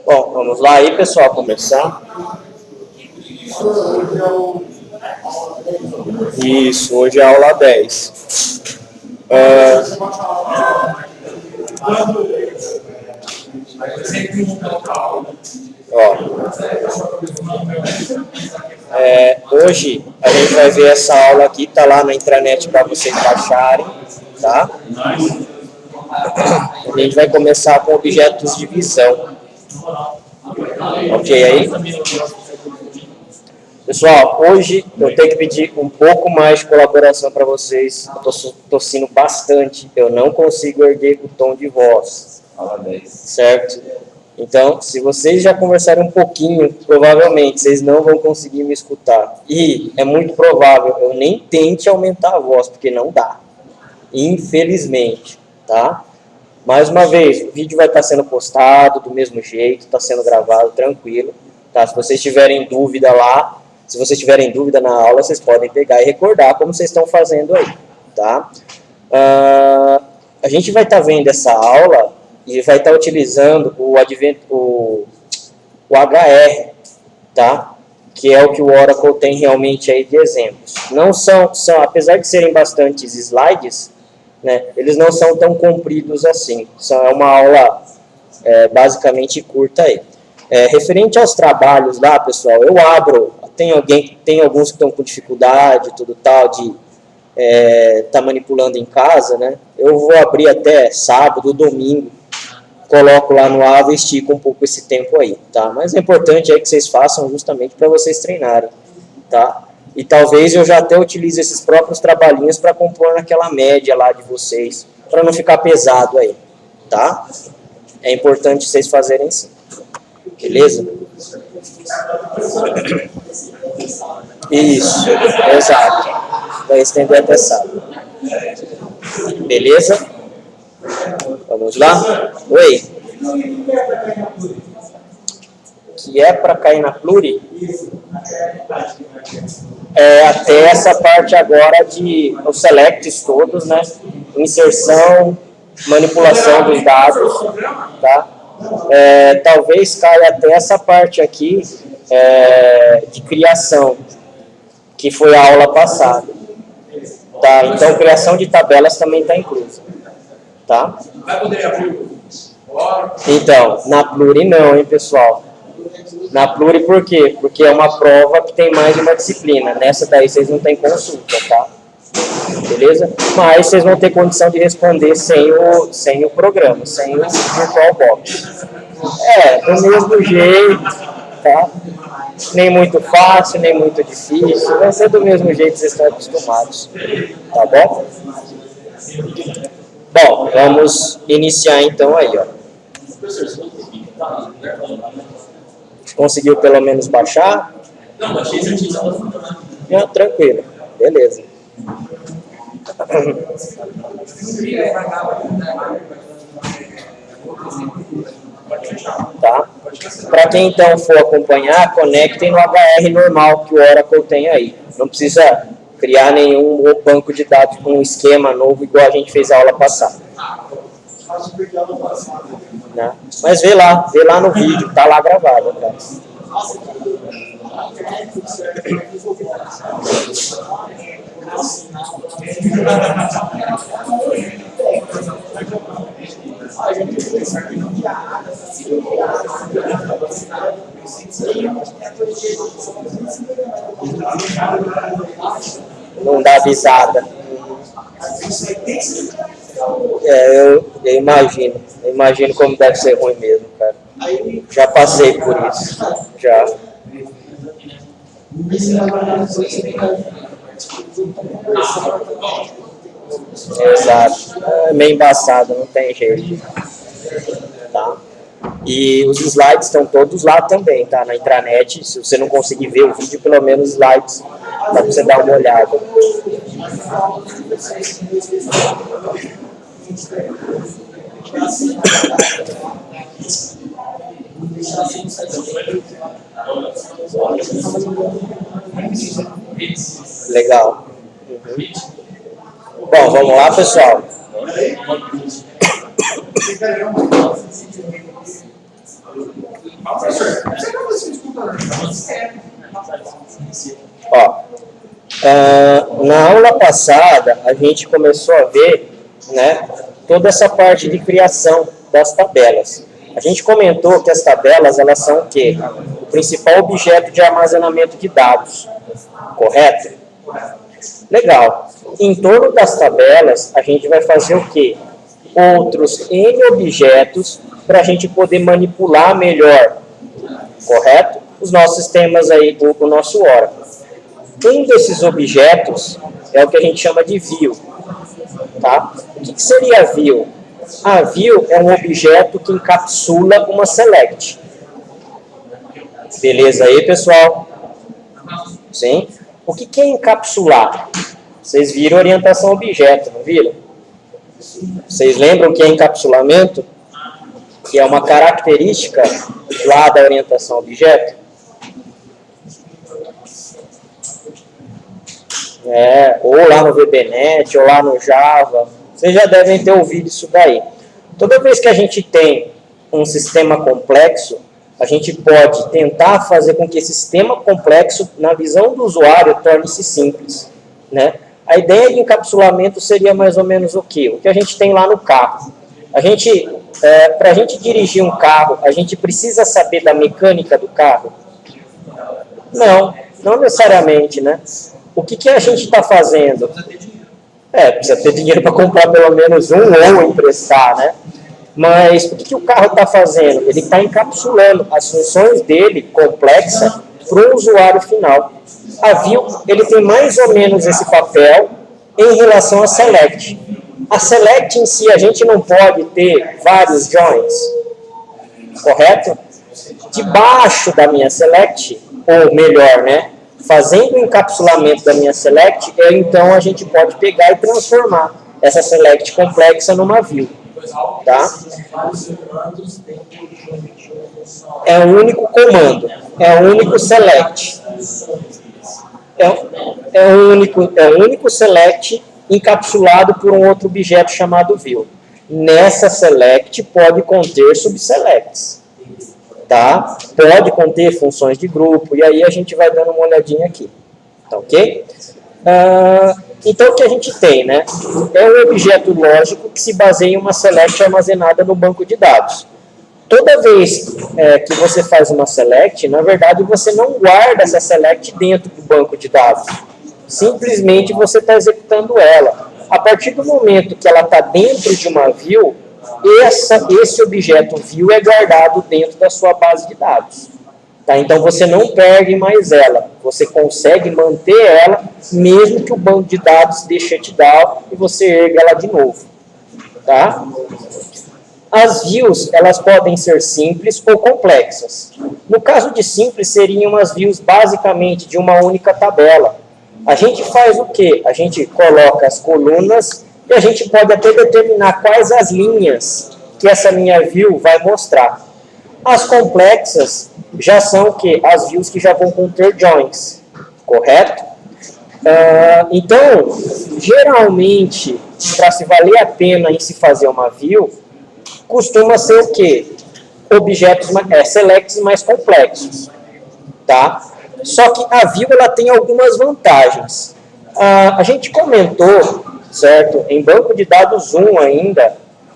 Bom, vamos lá aí, pessoal, começar. Isso, hoje é a aula 10. Hoje a gente vai ver essa aula aqui, tá lá na intranet para vocês baixarem, tá? A gente vai começar com objetos de visão. Ok aí? Pessoal, hoje eu tenho que pedir um pouco mais de colaboração para vocês. Eu estou tossindo bastante, eu não consigo erguer o tom de voz, certo? Então, se vocês já conversarem um pouquinho, provavelmente vocês não vão conseguir me escutar. E é muito provável eu nem tente aumentar a voz, porque não dá. Infelizmente, tá? Mais uma vez, o vídeo vai estar sendo postado do mesmo jeito, está sendo gravado tranquilo, tá? Se vocês tiverem dúvida lá, se vocês tiverem dúvida na aula, vocês podem pegar e recordar como vocês estão fazendo aí, tá? A gente vai estar vendo essa aula e vai estar utilizando o HR, tá? Que é o que o Oracle tem realmente aí de exemplos. Não são, apesar de serem bastantes slides, né, eles não são tão compridos assim. É uma aula basicamente curta aí. Referente aos trabalhos lá, pessoal, eu abro. Tem alguns que estão com dificuldade, tudo tal, de tá manipulando em casa, né? Eu vou abrir até sábado, domingo, coloco lá no AVA e estico um pouco esse tempo aí, tá? Mas é importante aí que vocês façam justamente para vocês treinarem, tá? E talvez eu já até utilize esses próprios trabalhinhos para compor naquela média lá de vocês, para não ficar pesado aí, tá? É importante vocês fazerem assim, beleza? Isso, exato. Vai estender até sábado. Beleza? Vamos lá? Oi. Que é para cair na Pluri? Até essa parte agora de os selects todos, né? Inserção, manipulação dos dados, tá? Talvez caia até essa parte aqui de criação, que foi a aula passada, tá? Então, criação de tabelas também está inclusa, tá? Vai poder abrir? Então, na Pluri não, hein, pessoal? Na Pluri por quê? Porque é uma prova que tem mais de uma disciplina. Nessa daí vocês não têm consulta, tá? Beleza? Mas vocês vão ter condição de responder sem o programa, sem o VirtualBox. Do mesmo jeito, tá? Nem muito fácil, nem muito difícil. Vai ser do mesmo jeito que vocês estão acostumados. Tá bom? Bom, vamos iniciar então aí, ó. Conseguiu pelo menos baixar? Não, baixei certinho. Não, tranquilo. Beleza. Tá? Para quem então for acompanhar, conectem no HR normal que o Oracle tem aí. Não precisa criar nenhum banco de dados com um esquema novo igual a gente fez a aula passada. Né? Mas vê lá no vídeo, tá lá gravado. Tá? Não dá risada. Eu imagino como deve ser ruim mesmo, cara. Já passei por isso, já. Exato. É meio embaçado, não tem jeito. Tá? E os slides estão todos lá também, tá? Na intranet. Se você não conseguir ver o vídeo, pelo menos os slides dá pra você dar uma olhada. Legal. Bom, vamos lá, pessoal. Ó, na aula passada, a gente começou a ver, né, toda essa parte de criação das tabelas. A gente comentou que as tabelas, elas são o quê? O principal objeto de armazenamento de dados, correto? Legal. Em torno das tabelas, a gente vai fazer o quê? Outros N objetos para a gente poder manipular melhor, correto? Os nossos sistemas aí, o nosso Oracle. Um desses objetos é o que a gente chama de view, tá? O que seria view? A view é um objeto que encapsula uma select. Beleza aí, pessoal? Sim? O que é encapsular? Vocês viram orientação a objeto, não viram? Vocês lembram o que é encapsulamento? Que é uma característica lá da orientação a objeto? Ou lá no VBNet, ou lá no Java. Vocês já devem ter ouvido isso daí. Toda vez que a gente tem um sistema complexo, a gente pode tentar fazer com que esse sistema complexo, na visão do usuário, torne-se simples, né? A ideia de encapsulamento seria mais ou menos o quê? O que a gente tem lá no carro. Para a gente dirigir um carro, a gente precisa saber da mecânica do carro? Não necessariamente, né? O que a gente está fazendo? Precisa ter dinheiro para comprar pelo menos um ou emprestar, né? Mas o que o carro está fazendo? Ele está encapsulando as funções dele, complexa, para o usuário final. A view, ele tem mais ou menos esse papel em relação a select. A select em si, a gente não pode ter vários joins, correto? Debaixo da minha select, ou melhor, né? Fazendo o encapsulamento da minha select, então a gente pode pegar e transformar essa select complexa numa view. Tá? É um único comando, é um único select. É um único select encapsulado por um outro objeto chamado view. Nessa select pode conter subselects. Tá? Pode conter funções de grupo, e aí a gente vai dando uma olhadinha aqui. Tá ok? Então, o que a gente tem, né? É um objeto lógico que se baseia em uma select armazenada no banco de dados. Toda vez que você faz uma select, na verdade, você não guarda essa select dentro do banco de dados. Simplesmente você está executando ela. A partir do momento que ela está dentro de uma view, esse objeto view é guardado dentro da sua base de dados. Tá? Então, você não perde mais ela. Você consegue manter ela, mesmo que o banco de dados dê shutdown e você erga ela de novo. Tá? As views, elas podem ser simples ou complexas. No caso de simples, seriam as views basicamente de uma única tabela. A gente faz o quê? A gente coloca as colunas e a gente pode até determinar quais as linhas que essa minha view vai mostrar. As complexas já são o quê? As views que já vão conter joins, correto? Então, geralmente, para se valer a pena em se fazer uma view, costuma ser o quê? Objetos, selects mais complexos, tá? Só que a view, ela tem algumas vantagens. A gente comentou, certo? Em banco de dados 1 ainda,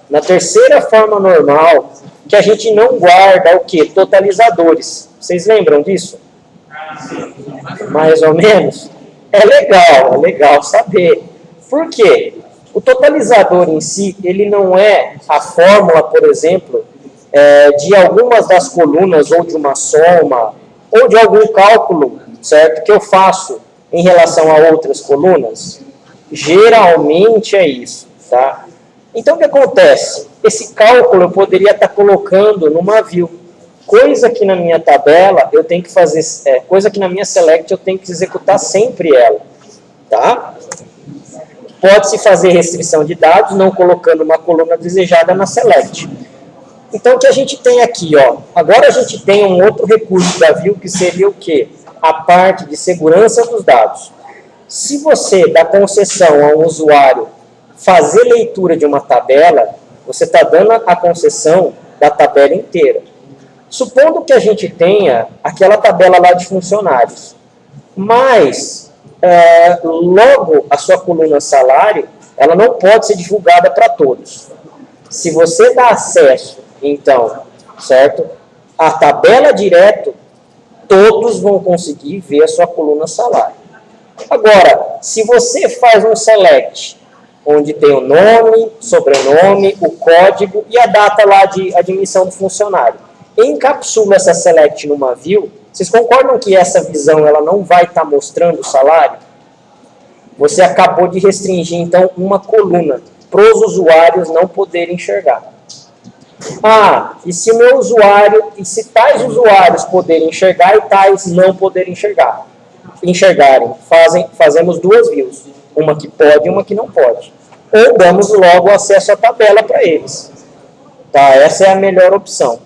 na terceira forma normal, que a gente não guarda o quê? Totalizadores. Vocês lembram disso? Mais ou menos? É legal saber. Por quê? O totalizador em si, ele não é a fórmula, por exemplo, de algumas das colunas, ou de uma soma, ou de algum cálculo, certo? Que eu faço em relação a outras colunas. Geralmente é isso, tá? Então, o que acontece? Esse cálculo eu poderia estar colocando numa view. Coisa que na minha tabela eu tenho que fazer, coisa que na minha select eu tenho que executar sempre ela, tá? Pode-se fazer restrição de dados, não colocando uma coluna desejada na select. Então, o que a gente tem aqui, ó, agora a gente tem um outro recurso da view, que seria o quê? A parte de segurança dos dados. Se você dá concessão a um usuário fazer leitura de uma tabela, você está dando a concessão da tabela inteira. Supondo que a gente tenha aquela tabela lá de funcionários, mas logo a sua coluna salário, ela não pode ser divulgada para todos. Se você dá acesso, então, certo? A tabela direto, todos vão conseguir ver a sua coluna salário. Agora, se você faz um select, onde tem o nome, sobrenome, o código e a data lá de admissão do funcionário, encapsula essa select numa view, vocês concordam que essa visão ela não vai estar mostrando o salário? Você acabou de restringir, então, uma coluna para os usuários não poderem enxergar. Ah, e se o meu usuário, e se tais usuários poderem enxergar e tais não poderem enxergarem, fazemos duas views, uma que pode e uma que não pode. Ou damos logo acesso à tabela para eles. Tá? Essa é a melhor opção.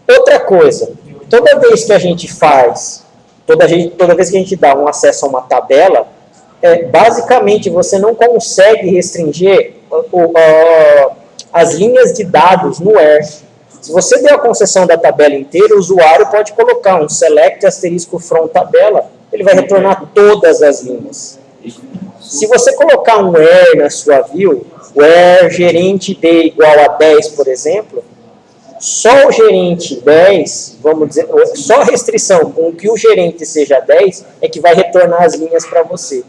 Outra coisa, toda vez que a gente faz, toda vez que a gente dá um acesso a uma tabela, basicamente você não consegue restringir as linhas de dados no where. Se você der a concessão da tabela inteira, o usuário pode colocar um select asterisco from tabela, ele vai retornar todas as linhas. Se você colocar um where na sua view, where gerente D igual a 10, por exemplo, só o gerente 10, vamos dizer, só a restrição com que o gerente seja 10 é que vai retornar as linhas para você.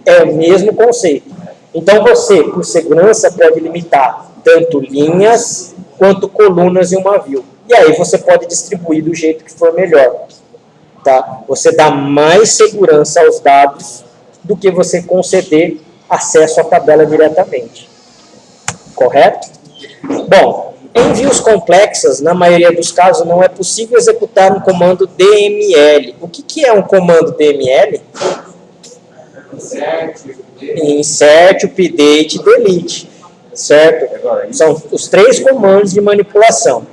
É o mesmo conceito. Então você, por segurança, pode limitar tanto linhas quanto colunas em uma view. E aí você pode distribuir do jeito que for melhor. Tá? Você dá mais segurança aos dados do que você conceder acesso à tabela diretamente. Correto? Bom, em views complexas, na maioria dos casos, não é possível executar um comando DML. O que é um comando DML? Insert, update, delete. Certo? São os três comandos de manipulação.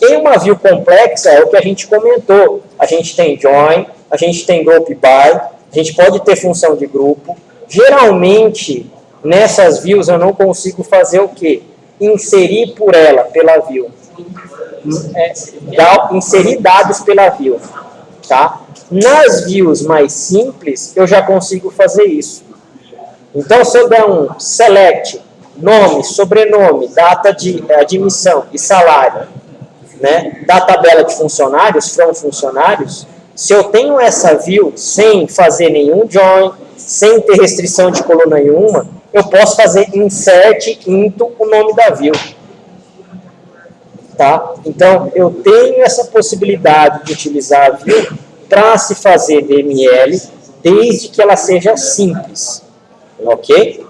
Em uma view complexa, é o que a gente comentou. A gente tem join, a gente tem group by, a gente pode ter função de grupo. Geralmente, nessas views, eu não consigo fazer o quê? Inserir por ela, pela view. Inserir dados pela view. Tá? Nas views mais simples, eu já consigo fazer isso. Então, se eu der um select, nome, sobrenome, data de admissão e salário, né, da tabela de funcionários, from funcionários, se eu tenho essa view sem fazer nenhum join, sem ter restrição de coluna nenhuma, eu posso fazer insert into o nome da view. Tá? Então, eu tenho essa possibilidade de utilizar a view para se fazer DML, desde que ela seja simples. Ok?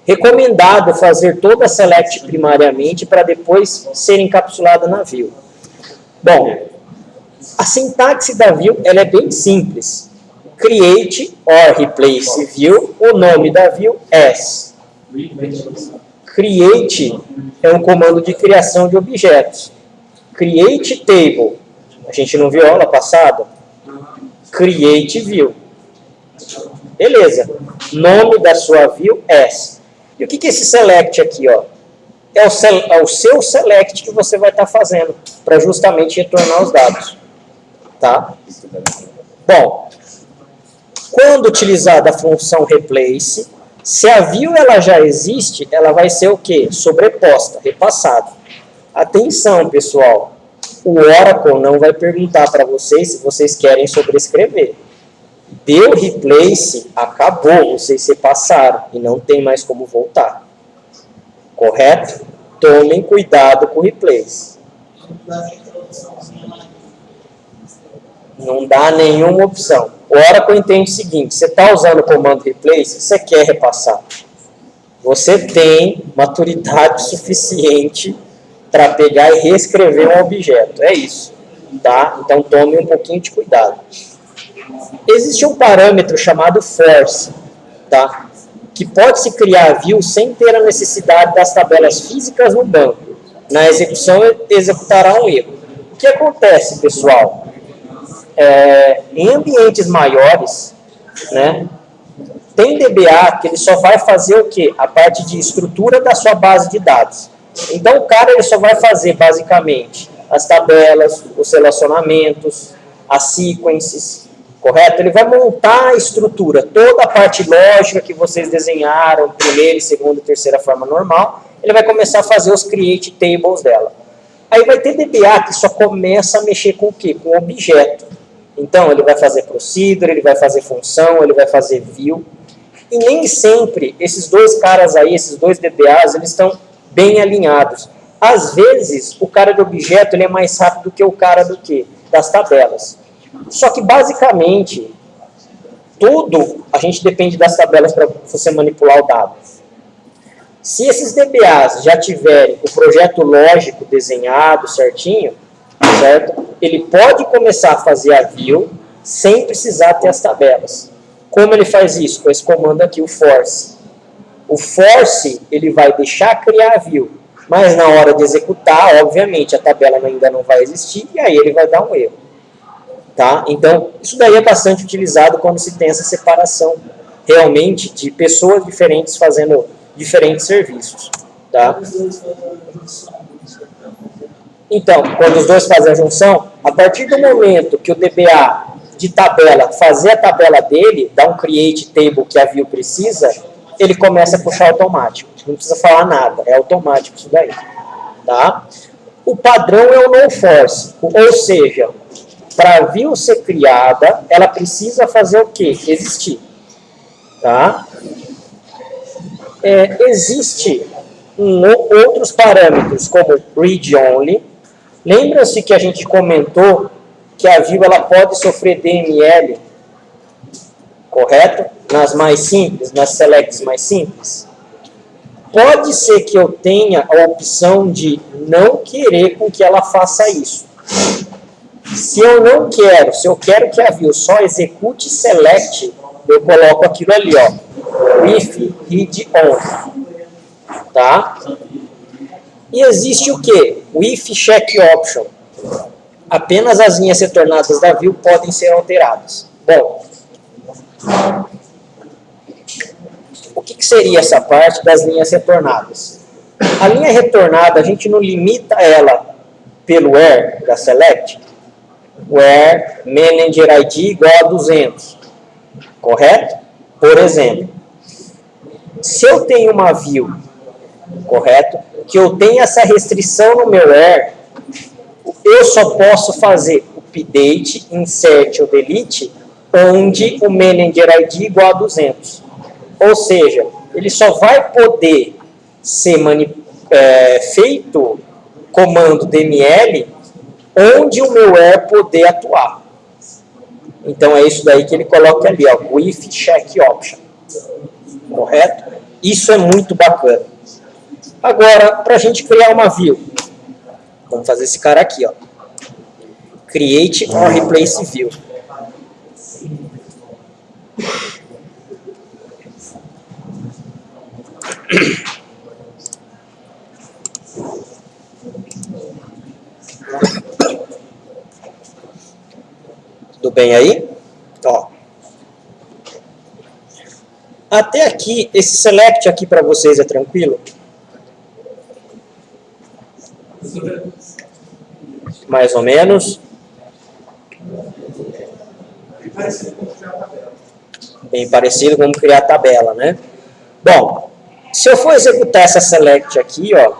Recomendado fazer toda a select primariamente para depois ser encapsulada na view. Bom, a sintaxe da view ela é bem simples. Create or replace view, o nome da view as. Create é um comando de criação de objetos. Create table, a gente não viu a aula passada? Create view. Beleza. Nome da sua view as. E o que é esse select aqui, ó? É o seu select que você vai estar fazendo para justamente retornar os dados. Tá? Bom, quando utilizada a função replace, se a view ela já existe, ela vai ser o quê? Sobreposta, repassada. Atenção, pessoal. O Oracle não vai perguntar para vocês se vocês querem sobrescrever. Deu replace, acabou, vocês se passaram e não tem mais como voltar. Correto? Tomem cuidado com o replace. Não dá nenhuma opção. O Oracle entende o seguinte, você está usando o comando replace, você quer repassar. Você tem maturidade suficiente para pegar e reescrever um objeto. É isso. Tá? Então tome um pouquinho de cuidado. Existe um parâmetro chamado force, tá? Que pode-se criar view sem ter a necessidade das tabelas físicas no banco. Na execução, executará um erro. O que acontece, pessoal? Em ambientes maiores, né, tem DBA que ele só vai fazer o quê? A parte de estrutura da sua base de dados. Então, o cara ele só vai fazer, basicamente, as tabelas, os relacionamentos, as sequences, correto? Ele vai montar a estrutura, toda a parte lógica que vocês desenharam, primeira, segunda e terceira forma normal, ele vai começar a fazer os create tables dela. Aí vai ter DBA que só começa a mexer com o quê? Com objeto. Então, ele vai fazer procedure, ele vai fazer função, ele vai fazer view. E nem sempre esses dois caras aí, esses dois DBAs, eles estão bem alinhados. Às vezes, o cara de objeto ele é mais rápido que o cara do quê? Das tabelas. Só que, basicamente, tudo a gente depende das tabelas para você manipular o dado. Se esses DBAs já tiverem o projeto lógico desenhado certinho, certo? Ele pode começar a fazer a view sem precisar ter as tabelas. Como ele faz isso? Com esse comando aqui, o force. O force, ele vai deixar criar a view, mas na hora de executar, obviamente, a tabela ainda não vai existir e aí ele vai dar um erro. Tá? Então, isso daí é bastante utilizado quando se tem essa separação realmente de pessoas diferentes fazendo diferentes serviços. Tá? Então, quando os dois fazem a junção, a partir do momento que o DBA de tabela fazer a tabela dele, dar um create table que a view precisa, ele começa a puxar automático. Não precisa falar nada, é automático isso daí. Tá? O padrão é o no force, ou seja, para a view ser criada, ela precisa fazer o quê? Existir. Tá? Existe outros parâmetros, como read only. Lembra-se que a gente comentou que a view ela pode sofrer DML, correto? Nas mais simples, nas selects mais simples. Pode ser que eu tenha a opção de não querer com que ela faça isso. Se eu não quero, se eu quero que a view só execute select, eu coloco aquilo ali, ó, if read only. Tá? E existe o quê? O if check option. Apenas as linhas retornadas da view podem ser alteradas. Bom, o que seria essa parte das linhas retornadas? A linha retornada, a gente não limita ela pelo where da select, where manager ID igual a 200, correto? Por exemplo, se eu tenho uma view, correto, que eu tenho essa restrição no meu where, eu só posso fazer update, insert ou delete onde o manager ID igual a 200. Ou seja, ele só vai poder ser feito comando DML onde o meu where poder atuar. Então é isso daí que ele coloca ali, ó, o if check option. Correto? Isso é muito bacana. Agora, para a gente criar uma view, vamos fazer esse cara aqui, ó. Create or replace view. Tudo bem aí? Ó. Até aqui, esse select aqui para vocês é tranquilo? Mais ou menos. Bem parecido com criar a tabela, né? Bom, se eu for executar essa select aqui, ó,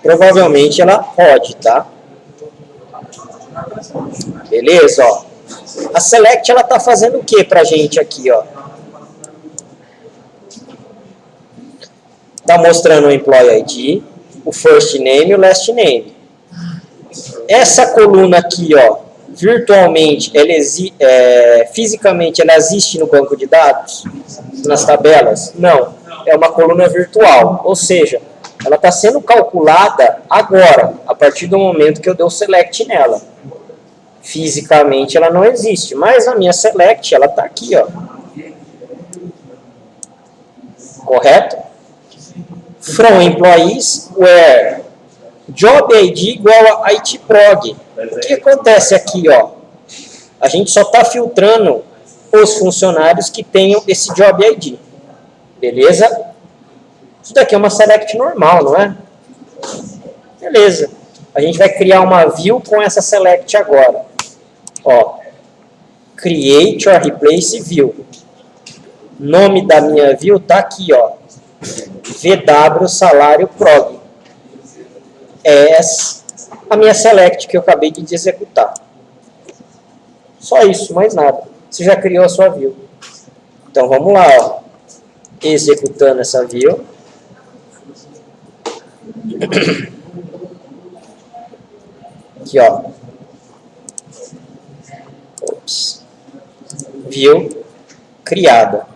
provavelmente ela pode, tá? Beleza, ó. A select ela tá fazendo o que pra gente aqui, ó? Tá mostrando o employee ID, o first name e o last name. Essa coluna aqui, ó, virtualmente, fisicamente, ela existe no banco de dados? Nas tabelas? Não. É uma coluna virtual. Ou seja, ela está sendo calculada agora, a partir do momento que eu dei o select nela. Fisicamente, ela não existe. Mas a minha select, ela está aqui, ó. Correto? From employees, where job ID igual a ITprog. O que acontece aqui, ó? A gente só está filtrando os funcionários que tenham esse job ID. Beleza? Isso daqui é uma select normal, não é? Beleza. A gente vai criar uma view com essa select agora. Ó, create or replace view. Nome da minha view tá aqui, ó. VW salário prog. As a minha select que eu acabei de executar. Só isso, mais nada. Você já criou a sua view. Então vamos lá, ó. Executando essa view. Aqui, ó. Ops. View criada.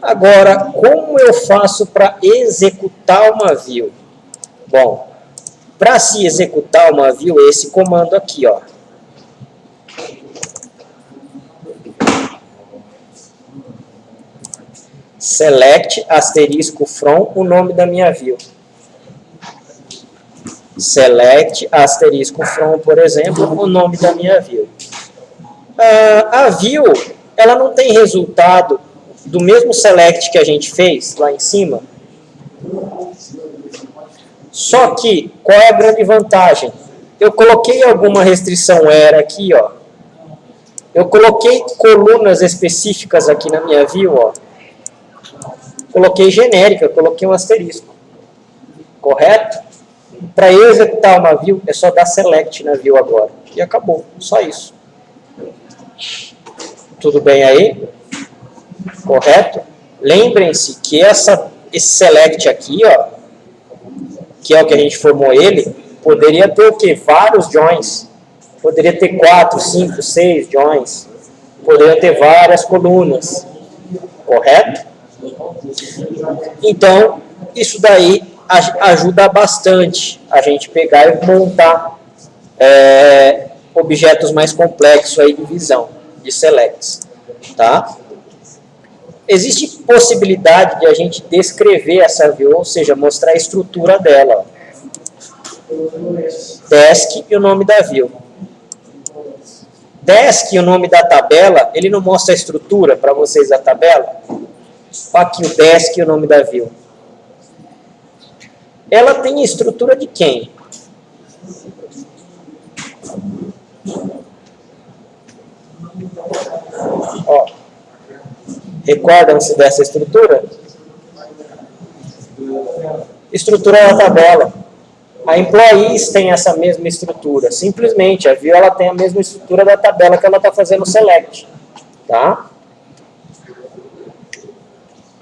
Agora, como eu faço para executar uma view? Bom, para se executar uma view, é esse comando aqui, ó. Select asterisco from o nome da minha view. Select asterisco from, por exemplo, o nome da minha view. A view, ela não tem resultado do mesmo select que a gente fez lá em cima. Só que, qual é a grande vantagem? Eu coloquei alguma restrição era aqui, ó. Eu coloquei colunas específicas aqui na minha view, ó. Coloquei genérica, coloquei um asterisco. Correto? Para eu executar uma view, é só dar select na view agora. E acabou, só isso. Tudo bem aí? Correto? Lembrem-se que esse select aqui, ó, que é o que a gente formou ele, poderia ter o quê? Vários joins. Poderia ter 4, 5, 6 joins. Poderia ter várias colunas. Correto? Então, isso daí ajuda bastante a gente pegar e montar objetos mais complexos aí de visão, de selects. Tá? Existe possibilidade de a gente descrever essa view, ou seja, mostrar a estrutura dela. Desk e o nome da view. Desk e o nome da tabela, ele não mostra a estrutura para vocês da tabela? Aqui o desk e o nome da view. Ela tem estrutura de quem? Ó. Recordam-se dessa estrutura? Estrutura da tabela. A employees tem essa mesma estrutura. Simplesmente, a view ela tem a mesma estrutura da tabela que ela está fazendo select. Tá?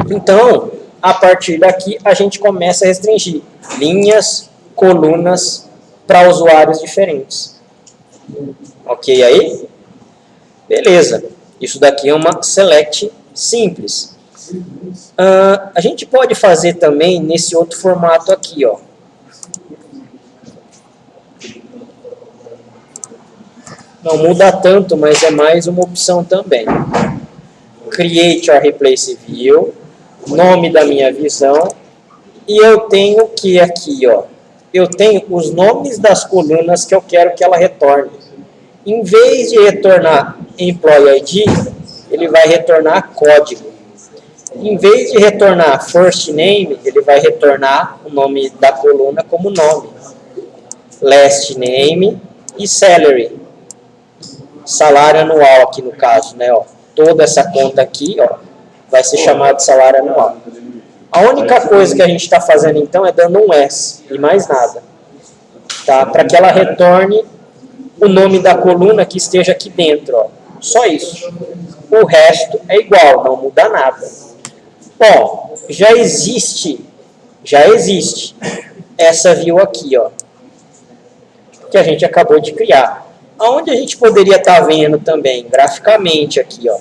Então, a partir daqui, a gente começa a restringir linhas, colunas para usuários diferentes. Ok aí? Beleza. Isso daqui é uma select simples. A gente pode fazer também nesse outro formato aqui, ó. Não muda tanto, mas é mais uma opção também. Create or replace view, nome da minha visão, e eu tenho o que aqui, ó? Eu tenho os nomes das colunas que eu quero que ela retorne. Em vez de retornar employee ID, ele vai retornar código. Em vez de retornar first name, ele vai retornar o nome da coluna como nome. Last name e salary. Salário anual aqui no caso, né? Ó, toda essa conta aqui, ó, vai ser chamada de salário anual. A única coisa que a gente está fazendo então é dando um S e mais nada. Tá? Para que ela retorne o nome da coluna que esteja aqui dentro, ó. Só isso. O resto é igual, não muda nada. Bom, já existe essa view aqui, ó, que a gente acabou de criar. Aonde a gente poderia estar vendo também, graficamente aqui, ó.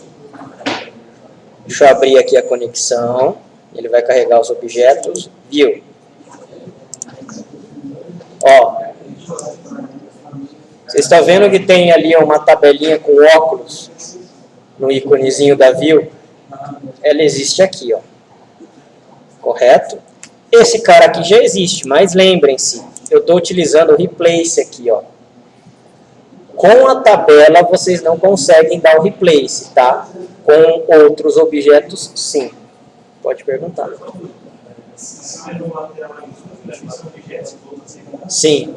Deixa eu abrir aqui a conexão. Ele vai carregar os objetos. View. Ó. Vocês estão vendo que tem ali uma tabelinha com óculos no íconezinho da view? Ela existe aqui, ó. Correto? Esse cara aqui já existe, mas lembrem-se, eu estou utilizando o replace aqui, ó. Com a tabela, vocês não conseguem dar o replace, tá? Com outros objetos, sim. Pode perguntar. Sim.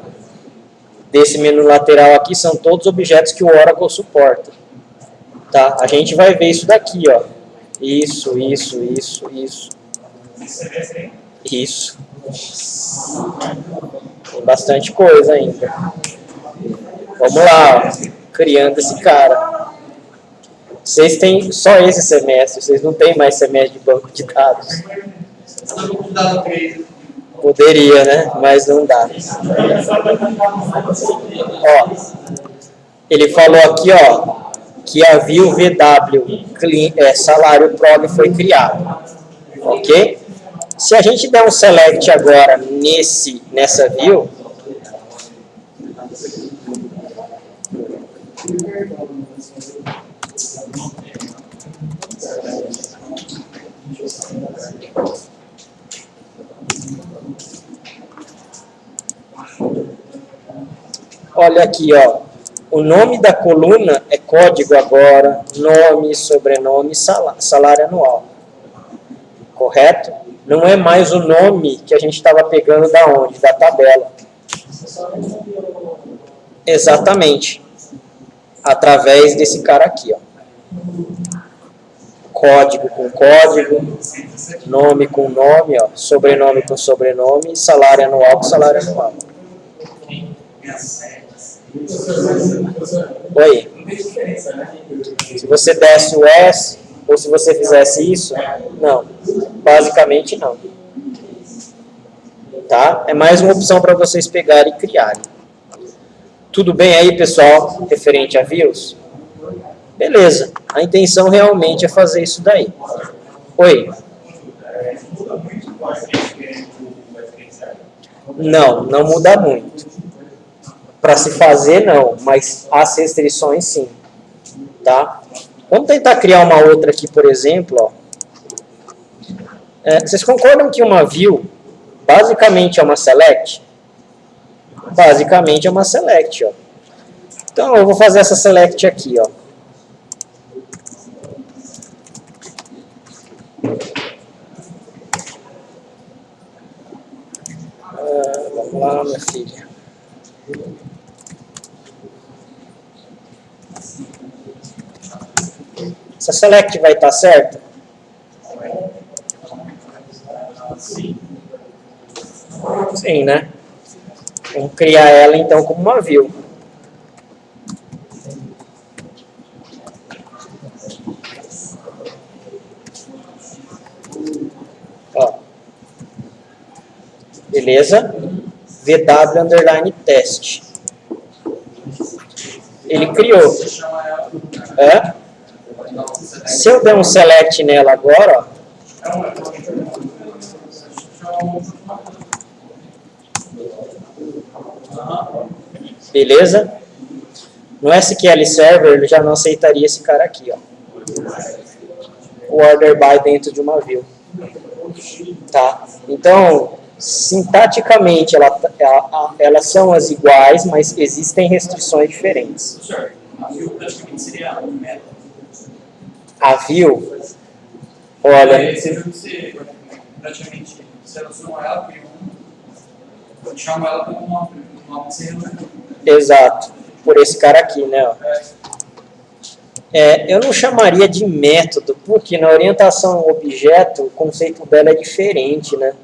desse menu lateral aqui são todos objetos que o Oracle suporta. Tá? A gente vai ver isso daqui, ó. Isso. Isso. Tem bastante coisa ainda. Vamos lá, ó. Criando esse cara. Vocês têm só esse semestre, vocês não têm mais semestre de banco de dados. Poderia, né? Mas não dá. Ó, ele falou aqui, ó, que a view VW salário prog foi criado. Ok? Se a gente der um select agora nessa view, olha aqui, ó, o nome da coluna é código agora, nome, sobrenome, salário anual. Correto? Não é mais o nome que a gente estava pegando da onde? Da tabela. Exatamente. Através desse cara aqui, ó. Código com código, nome com nome, ó, sobrenome com sobrenome, salário anual com salário anual. Oi. Se você desse o S, ou se você fizesse isso, não. Basicamente não. Tá? É mais uma opção para vocês pegarem e criarem. Tudo bem aí, pessoal, referente a views? Beleza. A intenção realmente é fazer isso daí. Oi. Não muda muito. Para se fazer, não, mas as restrições, sim. Tá? Vamos tentar criar uma outra aqui, por exemplo. Ó. Vocês concordam que uma view basicamente é uma select? Basicamente é uma select. Ó. Então, eu vou fazer essa select aqui. Ó. Vamos lá, minha filha. Essa select vai estar certa? Sim, né? Vamos criar ela então como uma view. Ó. Beleza? VW underline test. Ele criou. Se eu der um select nela agora, ó. Beleza? No SQL Server ele já não aceitaria esse cara aqui, ó. O order by dentro de uma view. Tá? Então, sintaticamente elas são as iguais, mas existem restrições diferentes. A view praticamente seria um método. A view, olha... Você praticamente seleciona ela, cria chama ela como uma Exato, por esse cara aqui, né? Ó. Eu não chamaria de método, porque na orientação ao objeto o conceito dela é diferente, né?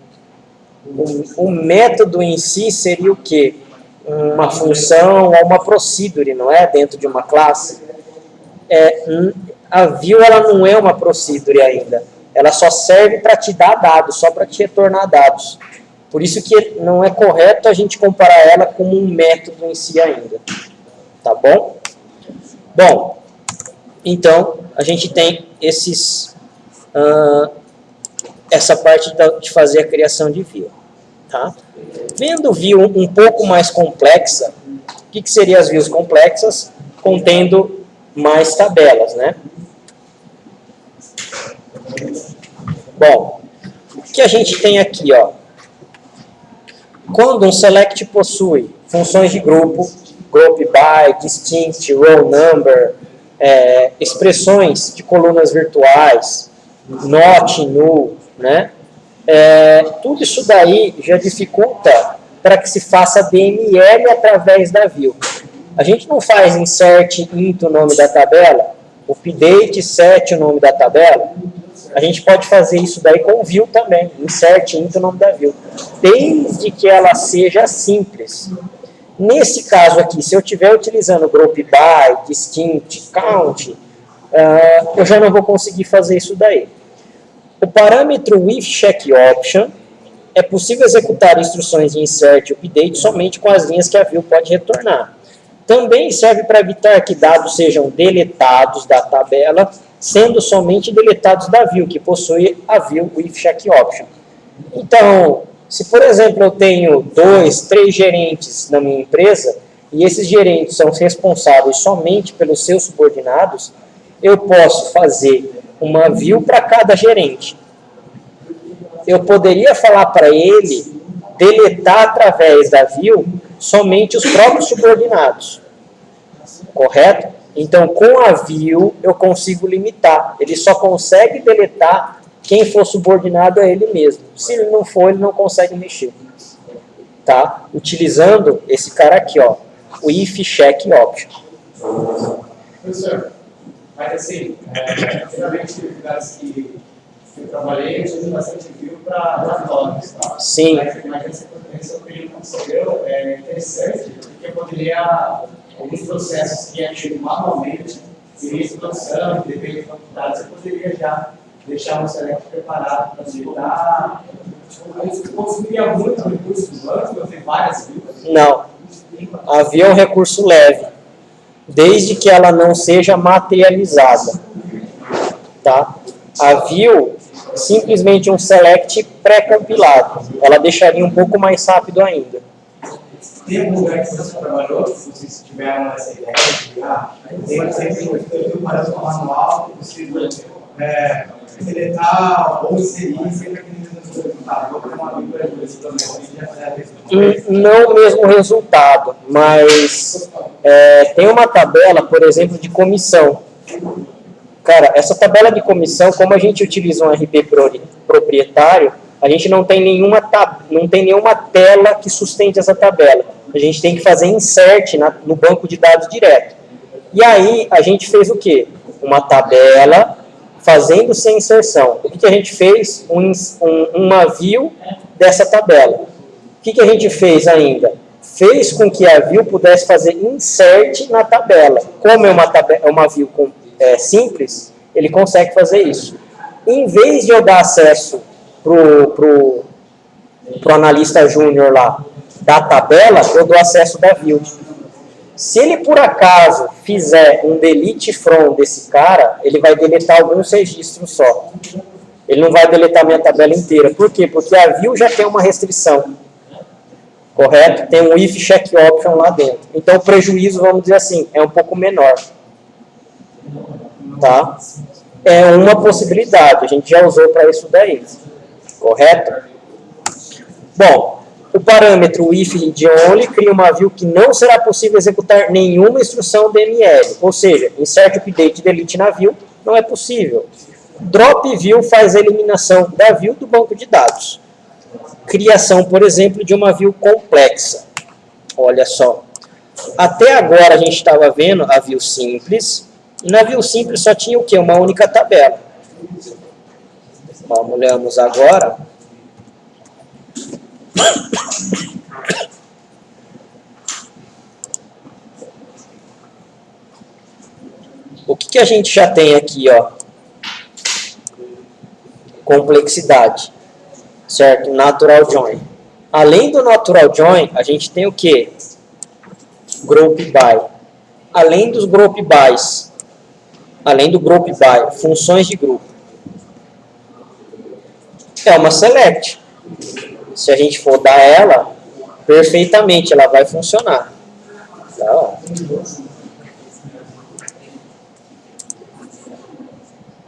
O método em si seria o quê? Uma função ou uma procedure, não é? Dentro de uma classe. A view ela não é uma procedure ainda. Ela só serve para te dar dados, só para te retornar dados. Por isso que não é correto a gente comparar ela como um método em si ainda. Tá bom? Bom, então a gente tem essa parte de fazer a criação de view. Tá? Vendo view um pouco mais complexa, o que seriam as views complexas? Contendo mais tabelas, né? Bom, o que a gente tem aqui, ó? Quando um select possui funções de grupo, group by, distinct, row number, expressões de colunas virtuais, not, null, né? Tudo isso daí já dificulta para que se faça DML através da view. A gente não faz insert into o nome da tabela, update set o nome da tabela. A gente pode fazer isso daí com view também, insert into o nome da view, desde que ela seja simples. Nesse caso aqui, se eu estiver utilizando group by, distinct, count, eu já não vou conseguir fazer isso daí. O parâmetro with check option é possível executar instruções de insert e update somente com as linhas que a view pode retornar. Também serve para evitar que dados sejam deletados da tabela, sendo somente deletados da view, que possui a view with check option. Então, se por exemplo eu tenho 2, 3 gerentes na minha empresa, e esses gerentes são responsáveis somente pelos seus subordinados, eu posso fazer uma view para cada gerente. Eu poderia falar para ele deletar através da view somente os próprios subordinados. Correto? Então, com a view, eu consigo limitar. Ele só consegue deletar quem for subordinado a ele mesmo. Se ele não for, ele não consegue mexer. Tá? Utilizando esse cara aqui, ó, o if check option. Professor, mas assim, geralmente os lugares que eu trabalhei, eu uso bastante view para relatórios, tá? Sim. Mas essa opinião que você deu é interessante, porque eu poderia, alguns processos que é feito manualmente, início de produção, depende de quantidades, eu poderia já deixar um select preparado para digitar. Consumiria muito recurso do banco, eu tenho várias views. Não. A view é um recurso leve, desde que ela não seja materializada. Tá? A view simplesmente um select pré-compilado. Ela deixaria um pouco mais rápido ainda. Tem algum lugar que você trabalhou, se vocês tiveram essa ideia de sempre um parâmetro manual, possível deletar ou inserir sempre aquele resultado. Vou ter uma view não o mesmo resultado, mas tem uma tabela, por exemplo, de comissão. Cara, essa tabela de comissão, como a gente utiliza um RP proprietário, a gente não tem nenhuma tela que sustente essa tabela. A gente tem que fazer insert no banco de dados direto. E aí, a gente fez o quê? Uma tabela fazendo sem inserção. O que a gente fez? Uma view dessa tabela. O que a gente fez ainda? Fez com que a view pudesse fazer insert na tabela. Como é uma view simples, ele consegue fazer isso. Em vez de eu dar acesso pro analista júnior lá da tabela, eu dou acesso da view. Se ele por acaso fizer um delete from desse cara, ele vai deletar alguns registros só. Ele não vai deletar minha tabela inteira. Por quê? Porque a view já tem uma restrição. Correto? Tem um if check option lá dentro. Então o prejuízo, vamos dizer assim, é um pouco menor. Tá? É uma possibilidade, a gente já usou para isso daí. Correto? Bom, o parâmetro if read only cria uma view que não será possível executar nenhuma instrução DML, ou seja, insert, update, delete na view não é possível. Drop view faz a eliminação da view do banco de dados. Criação, por exemplo, de uma view complexa. Olha só. Até agora a gente estava vendo a view simples. E na view simples só tinha o quê? Uma única tabela. Vamos olhamos agora. O que a gente já tem aqui, ó? Complexidade. Certo? Natural join. Além do natural join, a gente tem o quê? Group by. Além dos group bys, além do group by, funções de grupo. É uma select. Se a gente for dar ela, perfeitamente ela vai funcionar. Tá?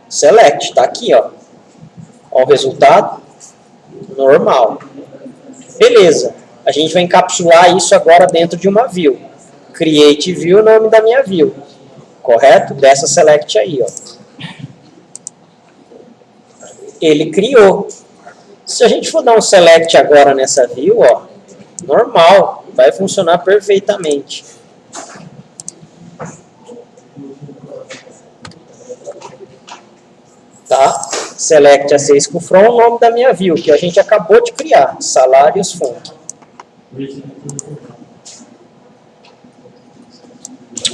Select, tá aqui, ó. Ó o resultado. Normal. Beleza. A gente vai encapsular isso agora dentro de uma view. Create view, nome da minha view. Correto? Dessa select aí, ó. Ele criou. Se a gente for dar um select agora nessa view, ó, Normal, vai funcionar perfeitamente. Tá? Select A6 com from, o nome da minha view, que a gente acabou de criar, salários fonte.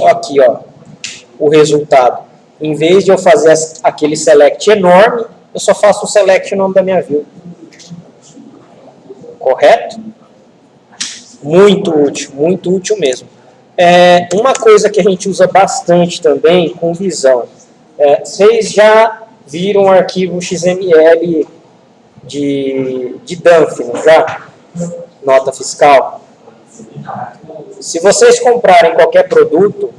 Aqui, ó, o resultado. Em vez de eu fazer aquele select enorme, eu só faço o select o nome da minha view. Correto? Muito útil mesmo. Uma coisa que a gente usa bastante também com visão. Vocês já viram um arquivo XML de Dunphy, não já? Nota fiscal. Se vocês comprarem qualquer produto,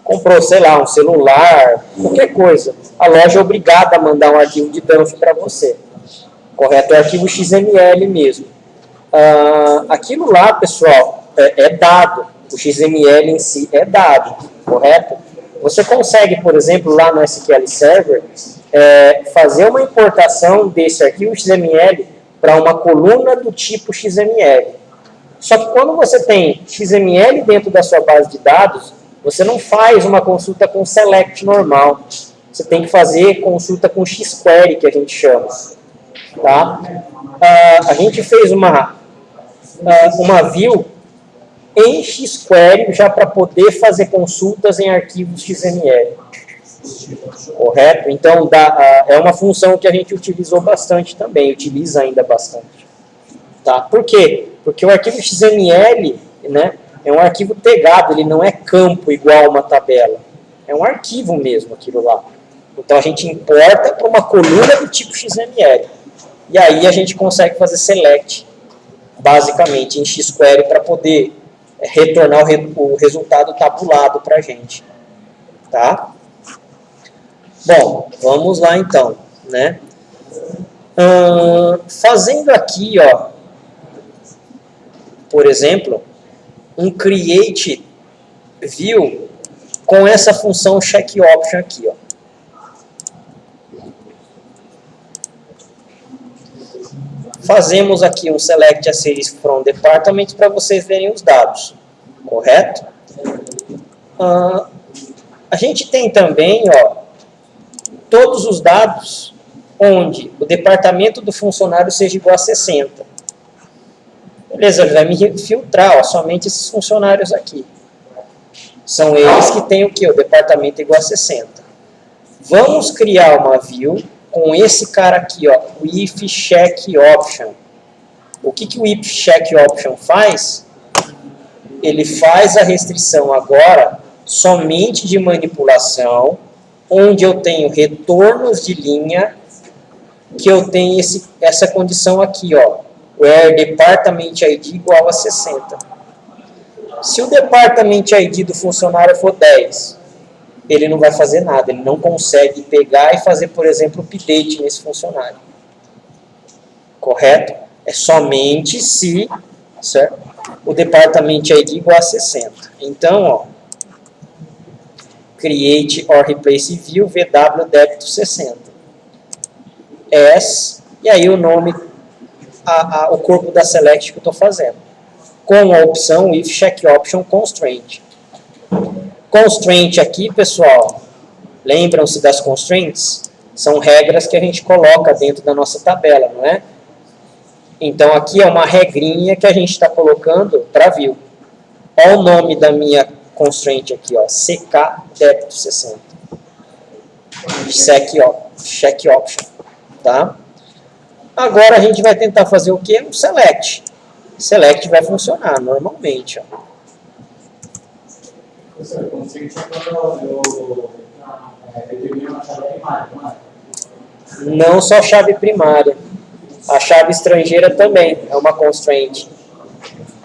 comprou, sei lá, um celular, qualquer coisa, a loja é obrigada a mandar um arquivo de Dunphy para você. Correto? É arquivo XML mesmo. Aquilo lá, pessoal, é dado. O XML em si é dado, correto? Você consegue, por exemplo, lá no SQL Server, fazer uma importação desse arquivo XML para uma coluna do tipo XML. Só que quando você tem XML dentro da sua base de dados, você não faz uma consulta com select normal. Você tem que fazer consulta com xquery, que a gente chama. Tá? A gente fez uma view em xquery já para poder fazer consultas em arquivos XML. Correto? Então, é uma função que a gente utilizou bastante também, utiliza ainda bastante. Tá? Por quê? Porque o arquivo XML, né, é um arquivo tegado, ele não é campo igual uma tabela. É um arquivo mesmo aquilo lá. Então, a gente importa para uma coluna do tipo XML. E aí a gente consegue fazer select, basicamente, em xquery para poder retornar o resultado tabulado para a gente. Tá? Bom, vamos lá então, né? Fazendo aqui, ó, por exemplo, um create view com essa função check option aqui, ó. Fazemos aqui um select A6 from department para vocês verem os dados, correto? A gente tem também, ó, todos os dados onde o departamento do funcionário seja igual a 60. Beleza, ele vai me filtrar, ó, somente esses funcionários aqui. São eles que têm o quê? O departamento igual a 60. Vamos criar uma view com esse cara aqui, ó, o if check option. O que o if check option faz? Ele faz a restrição agora somente de manipulação, onde eu tenho retornos de linha, que eu tenho essa condição aqui, ó, where department ID igual a 60. Se o department ID do funcionário for 10, ele não vai fazer nada, ele não consegue pegar e fazer, por exemplo, update nesse funcionário. Correto? É somente se, certo, o department ID igual a 60. Então, ó, create or replace view VW débito 60. S, e aí o nome, o corpo da select que eu estou fazendo. Com a opção if check option constraint. Constraint aqui, pessoal, lembram-se das constraints? São regras que a gente coloca dentro da nossa tabela, não é? Então, aqui é uma regrinha que a gente está colocando para view. Olha o nome da minha constraint aqui, ó, CK débito 60. Check option, tá? Agora a gente vai tentar fazer o quê? Um select. Select vai funcionar normalmente, ó. Não só chave primária. A chave estrangeira também é uma constraint.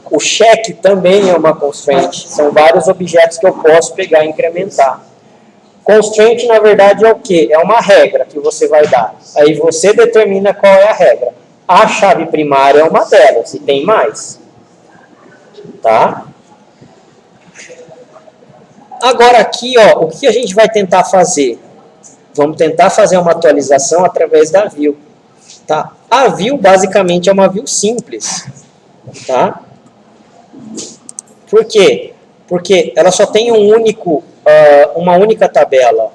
O check também é uma constraint. São vários objetos que eu posso pegar e incrementar. Constraint, na verdade, é o quê? É uma regra que você vai dar. Aí você determina qual é a regra. A chave primária é uma delas, e tem mais. Tá? Agora aqui, ó, o que a gente vai tentar fazer? Vamos tentar fazer uma atualização através da view. Tá? A view basicamente é uma view simples. Tá? Por quê? Porque ela só tem uma única tabela.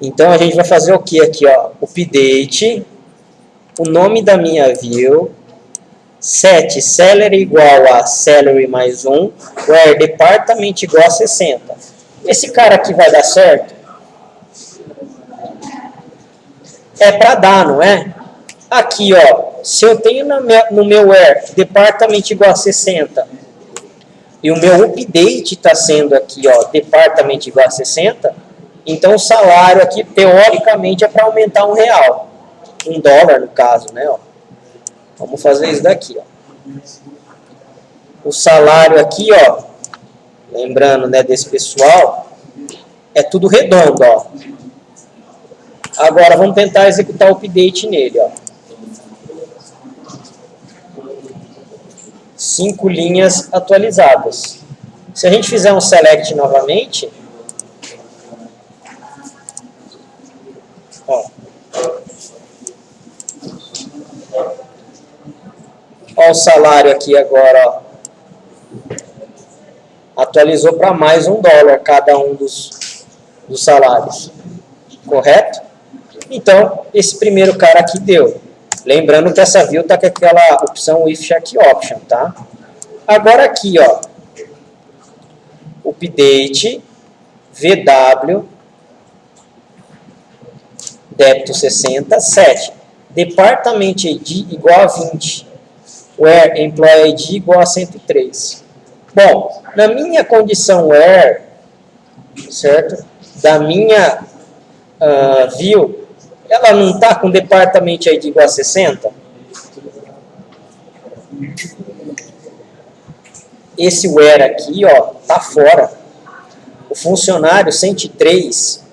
Então, a gente vai fazer o que aqui, ó? Update, o nome da minha view, set salary igual a salary mais 1, where department igual a 60. Esse cara aqui vai dar certo? É para dar, não é? Aqui, ó, se eu tenho no meu where department igual a 60 e o meu update está sendo aqui, ó, department igual a 60, então o salário aqui, teoricamente, é para aumentar R$1. $1 no caso, né? Ó. Vamos fazer isso daqui, ó. O salário aqui, ó, lembrando, né, desse pessoal, é tudo redondo, ó. Agora vamos tentar executar o update nele, ó. 5 linhas atualizadas. Se a gente fizer um select novamente, ó, ó o salário aqui agora, ó, atualizou para mais $1 cada um dos salários, correto? Então, esse primeiro cara aqui deu. Lembrando que essa view está com aquela opção if check option, tá? Agora aqui, ó, update, VW, débito 60, 7. Department ID igual a 20. Where employee ID igual a 103. Bom, na minha condição where, certo? Da minha view, ela não está com department ID igual a 60? Esse where aqui, ó, tá fora. O funcionário 103,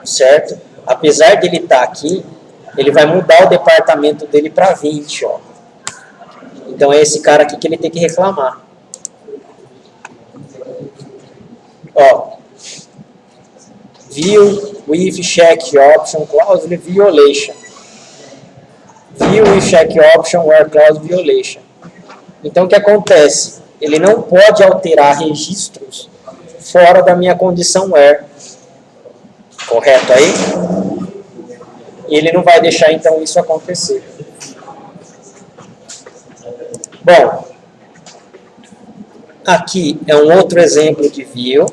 certo? Apesar de ele estar aqui, ele vai mudar o departamento dele para 20, ó. Então é esse cara aqui que ele tem que reclamar. Ó, view with check option clause violation. View with check option where clause violation. Então o que acontece? Ele não pode alterar registros fora da minha condição where. Correto aí? E ele não vai deixar então isso acontecer. Bom, aqui é um outro exemplo de view.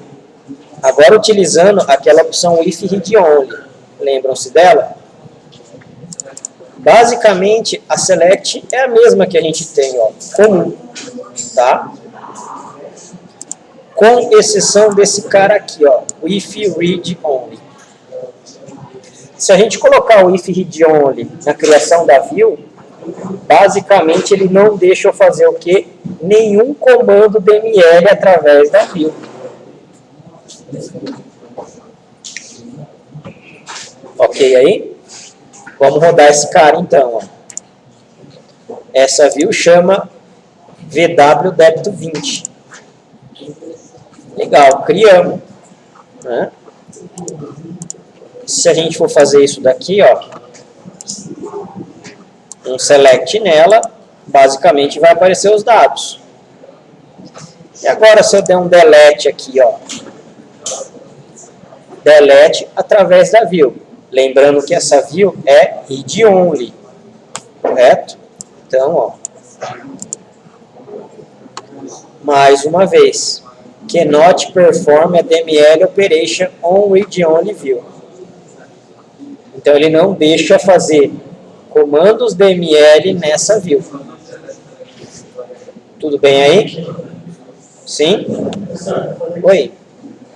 Agora utilizando aquela opção if read only. Lembram-se dela? Basicamente, a select é a mesma que a gente tem, ó, comum, tá? Com exceção desse cara aqui, ó, o if read only. Se a gente colocar o if read only na criação da view, basicamente ele não deixa eu fazer o quê? Nenhum comando DML através da view. Ok aí? Vamos rodar esse cara então, ó. Essa view chama VW débito 20. Legal, criamos, né? Se a gente for fazer isso daqui, ó, um select nela, basicamente vai aparecer os dados. E agora se eu der um delete aqui, ó, delete através da view. Lembrando que essa view é read only, correto? Então, ó, mais uma vez, cannot perform a DML operation on read only view. Então ele não deixa fazer comandos DML nessa view. Tudo bem aí? Sim? Oi?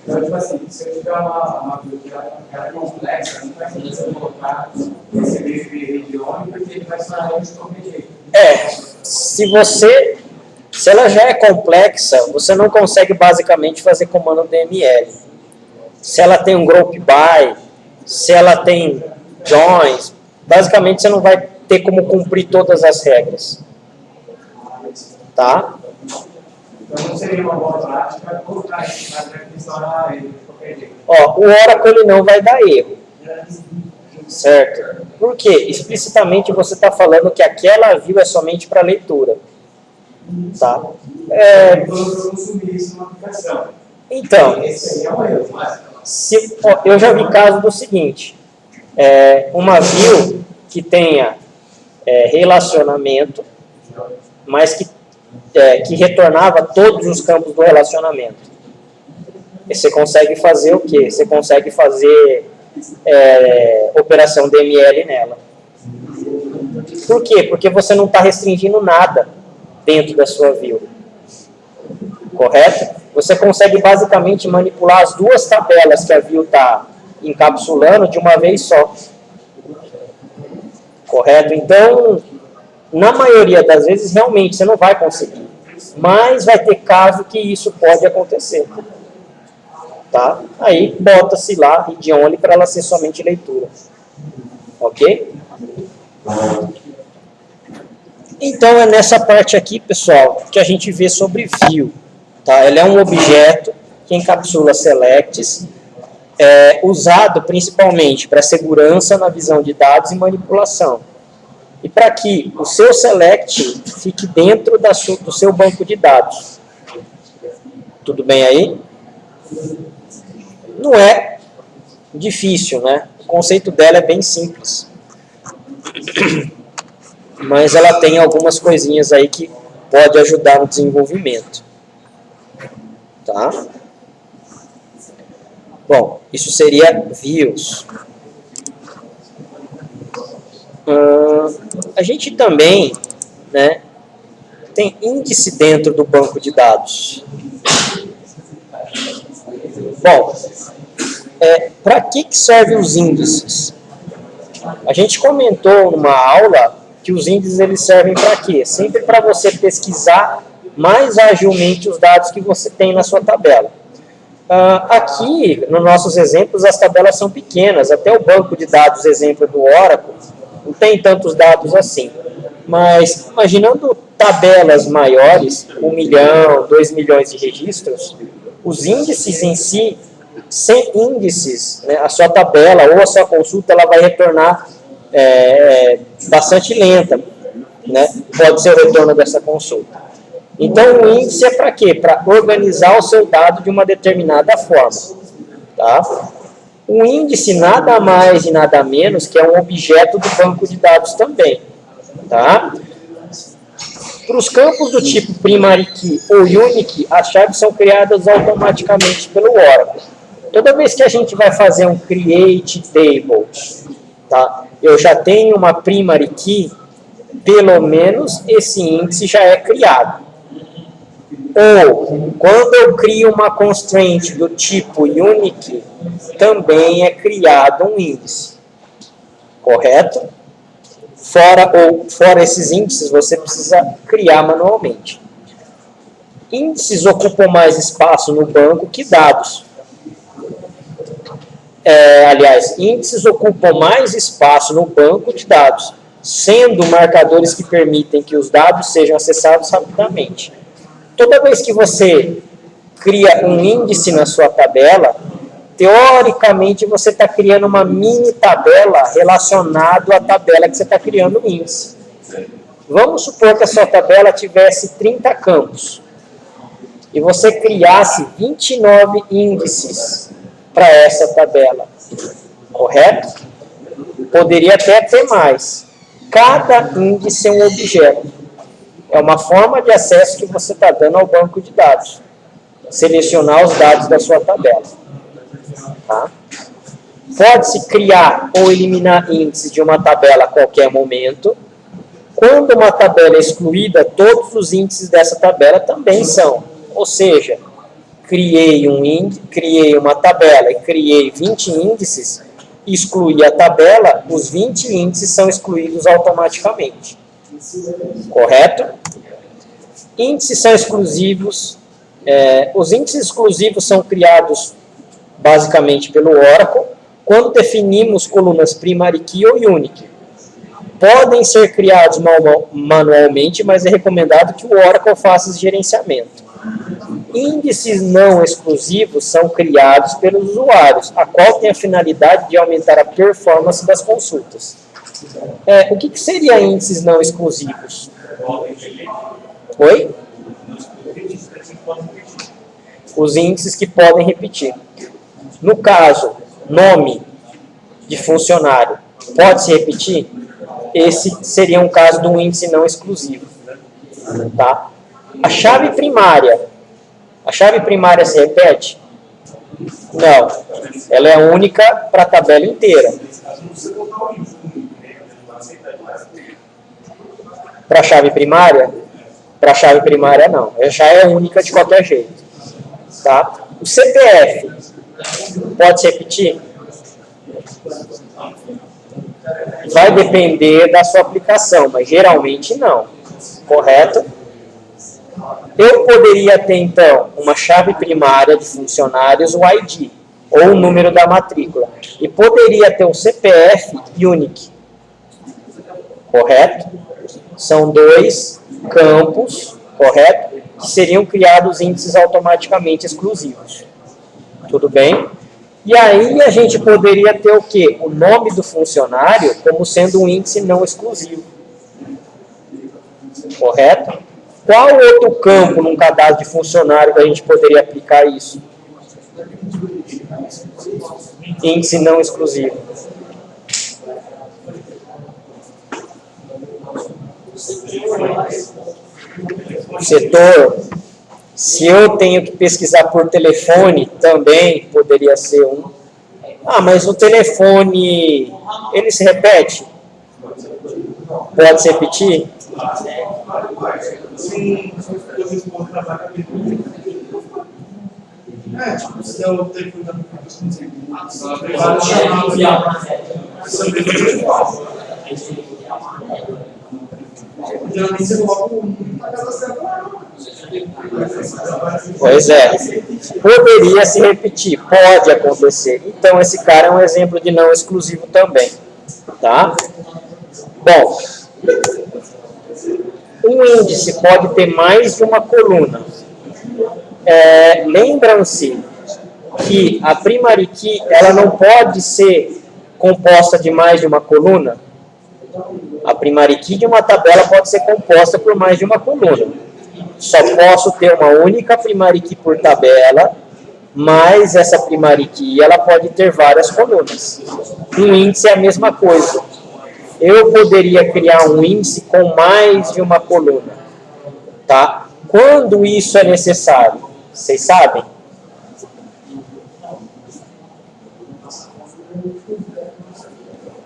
Então, tipo assim, se eu tiver uma view que é complexa, não vai ser você colocar esse meio de região, porque ele vai sair de qualquer jeito. Se ela já é complexa, você não consegue basicamente fazer comando DML. Se ela tem um group by, se ela tem joins, basicamente você não vai ter como cumprir todas as regras. Tá? Então não seria uma boa prática colocar isso na definição ele de qualquer jeito. Ó, o Oracle ele não vai dar erro. Certo? Por quê? Explicitamente você está falando que aquela view é somente para leitura. Tá? Quando eu consumir isso numa aplicação. Então, Esse aí é o erro, mas... eu já vi caso do seguinte, uma view que tenha relacionamento, mas que retornava todos os campos do relacionamento. E você consegue fazer o quê? Você consegue fazer operação DML nela. Por quê? Porque você não está restringindo nada dentro da sua view. Correto? Você consegue basicamente manipular as duas tabelas que a view está encapsulando de uma vez só. Correto? Então, na maioria das vezes, realmente, você não vai conseguir. Mas vai ter caso que isso pode acontecer. Tá? Aí, bota-se lá read only para ela ser somente leitura. Ok? Então, é nessa parte aqui, pessoal, que a gente vê sobre view. Tá? Ele é um objeto que encapsula selects, usado principalmente para segurança na visão de dados e manipulação. E para que o seu select fique dentro do seu banco de dados. Tudo bem aí? Não é difícil, né? O conceito dela é bem simples. Mas ela tem algumas coisinhas aí que pode ajudar no desenvolvimento. Tá? Bom, isso seria views. A gente também, né, tem índice dentro do banco de dados. Bom, para que servem os índices? A gente comentou numa aula que os índices eles servem para quê? Sempre para você pesquisar mais agilmente os dados que você tem na sua tabela. Aqui, nos nossos exemplos, as tabelas são pequenas. Até o banco de dados, exemplo do Oracle, não tem tantos dados assim. Mas, imaginando tabelas maiores, 1 milhão, 2 milhões de registros, os índices em si, sem índices, né, a sua tabela ou a sua consulta ela vai retornar bastante lenta. Né? Pode ser o retorno dessa consulta. Então, o índice é para quê? Para organizar o seu dado de uma determinada forma. Tá? O índice nada mais e nada menos que é um objeto do banco de dados também. Tá? Para os campos do tipo primary key ou unique, as chaves são criadas automaticamente pelo Oracle. Toda vez que a gente vai fazer um create table, tá? Eu já tenho uma primary key, pelo menos esse índice já é criado. Ou, quando eu crio uma constraint do tipo unique, também é criado um índice. Correto? Fora esses índices, você precisa criar manualmente. Índices ocupam mais espaço no banco que dados. Aliás, índices ocupam mais espaço no banco de dados, sendo marcadores que permitem que os dados sejam acessados rapidamente. Toda vez que você cria um índice na sua tabela, teoricamente você está criando uma mini tabela relacionada à tabela que você está criando o índice. Vamos supor que a sua tabela tivesse 30 campos e você criasse 29 índices para essa tabela, correto? Poderia até ter mais. Cada índice é um objeto. É uma forma de acesso que você está dando ao banco de dados. Selecionar os dados da sua tabela. Tá? Pode-se criar ou eliminar índices de uma tabela a qualquer momento. Quando uma tabela é excluída, todos os índices dessa tabela também são. Ou seja, criei uma tabela e criei 20 índices, excluí a tabela, os 20 índices são excluídos automaticamente. Correto? Índices são exclusivos. Os índices exclusivos são criados basicamente pelo Oracle quando definimos colunas primary key ou unique. Podem ser criados manualmente, mas é recomendado que o Oracle faça esse gerenciamento. Índices não exclusivos são criados pelos usuários, a qual tem a finalidade de aumentar a performance das consultas. O que seria índices não exclusivos? Oi? Os índices que podem repetir. No caso, nome de funcionário pode se repetir? Esse seria um caso de um índice não exclusivo. Tá? A chave primária se repete? Não. Ela é única para a tabela inteira. Para a chave primária? Para a chave primária, não. Ela já é única de qualquer jeito. Tá? O CPF pode se repetir? Vai depender da sua aplicação, mas geralmente não. Correto? Eu poderia ter, então, uma chave primária de funcionários, o ID, ou o número da matrícula. E poderia ter um CPF unique. Correto? São dois campos, correto? Que seriam criados índices automaticamente exclusivos. Tudo bem? E aí a gente poderia ter o quê? O nome do funcionário como sendo um índice não exclusivo. Correto? Qual outro campo num cadastro de funcionário que a gente poderia aplicar isso? Índice não exclusivo. Setor, se eu tenho que pesquisar por telefone, também poderia ser um. Ah, mas o telefone, ele se repete? Pode se repetir? Pois é, poderia se repetir, pode acontecer. Então esse cara é um exemplo de não exclusivo também, tá? Bom, um índice pode ter mais de uma coluna. Lembram-se que a primary key ela não pode ser composta de mais de uma coluna? A primary key de uma tabela pode ser composta por mais de uma coluna. Só posso ter uma única primary key por tabela, mas essa primary key ela pode ter várias colunas. Um índice é a mesma coisa. Eu poderia criar um índice com mais de uma coluna. Tá? Quando isso é necessário? Vocês sabem?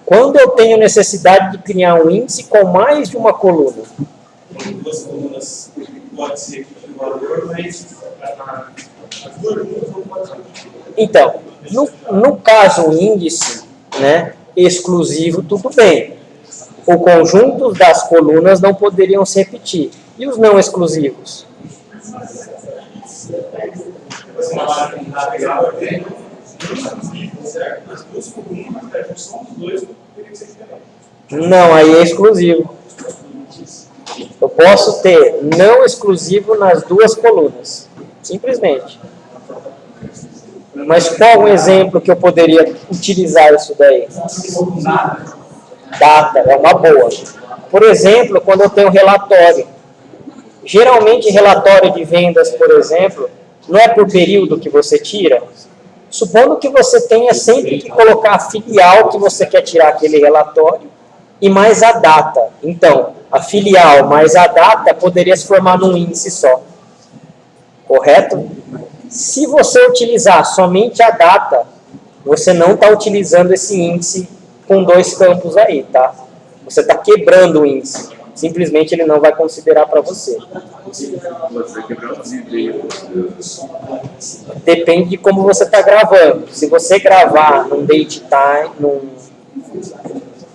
Quando eu tenho necessidade de criar um índice com mais de uma coluna? Duas colunas pode ser repetir o valor, mas as duas colunas não podem ser. Então, no caso índice, né, exclusivo, tudo bem. O conjunto das colunas não poderiam se repetir. E os não exclusivos? Você trabalha com dado legal, certo? As duas colunas, a junção dos dois teria que ser diferente. Não, aí é exclusivo. Eu posso ter não exclusivo nas duas colunas. Simplesmente. Mas qual um exemplo que eu poderia utilizar isso daí? Data, é uma boa. Por exemplo, quando eu tenho relatório. Geralmente, relatório de vendas, por exemplo, não é por período que você tira. Supondo que você tenha sempre que colocar a filial que você quer tirar aquele relatório e mais a data. Então, a filial mais a data poderia se formar num índice só. Correto? Se você utilizar somente a data, você não está utilizando esse índice com dois campos aí, tá? Você está quebrando o índice. Simplesmente ele não vai considerar para você. Depende de como você está gravando. Se você gravar num date time,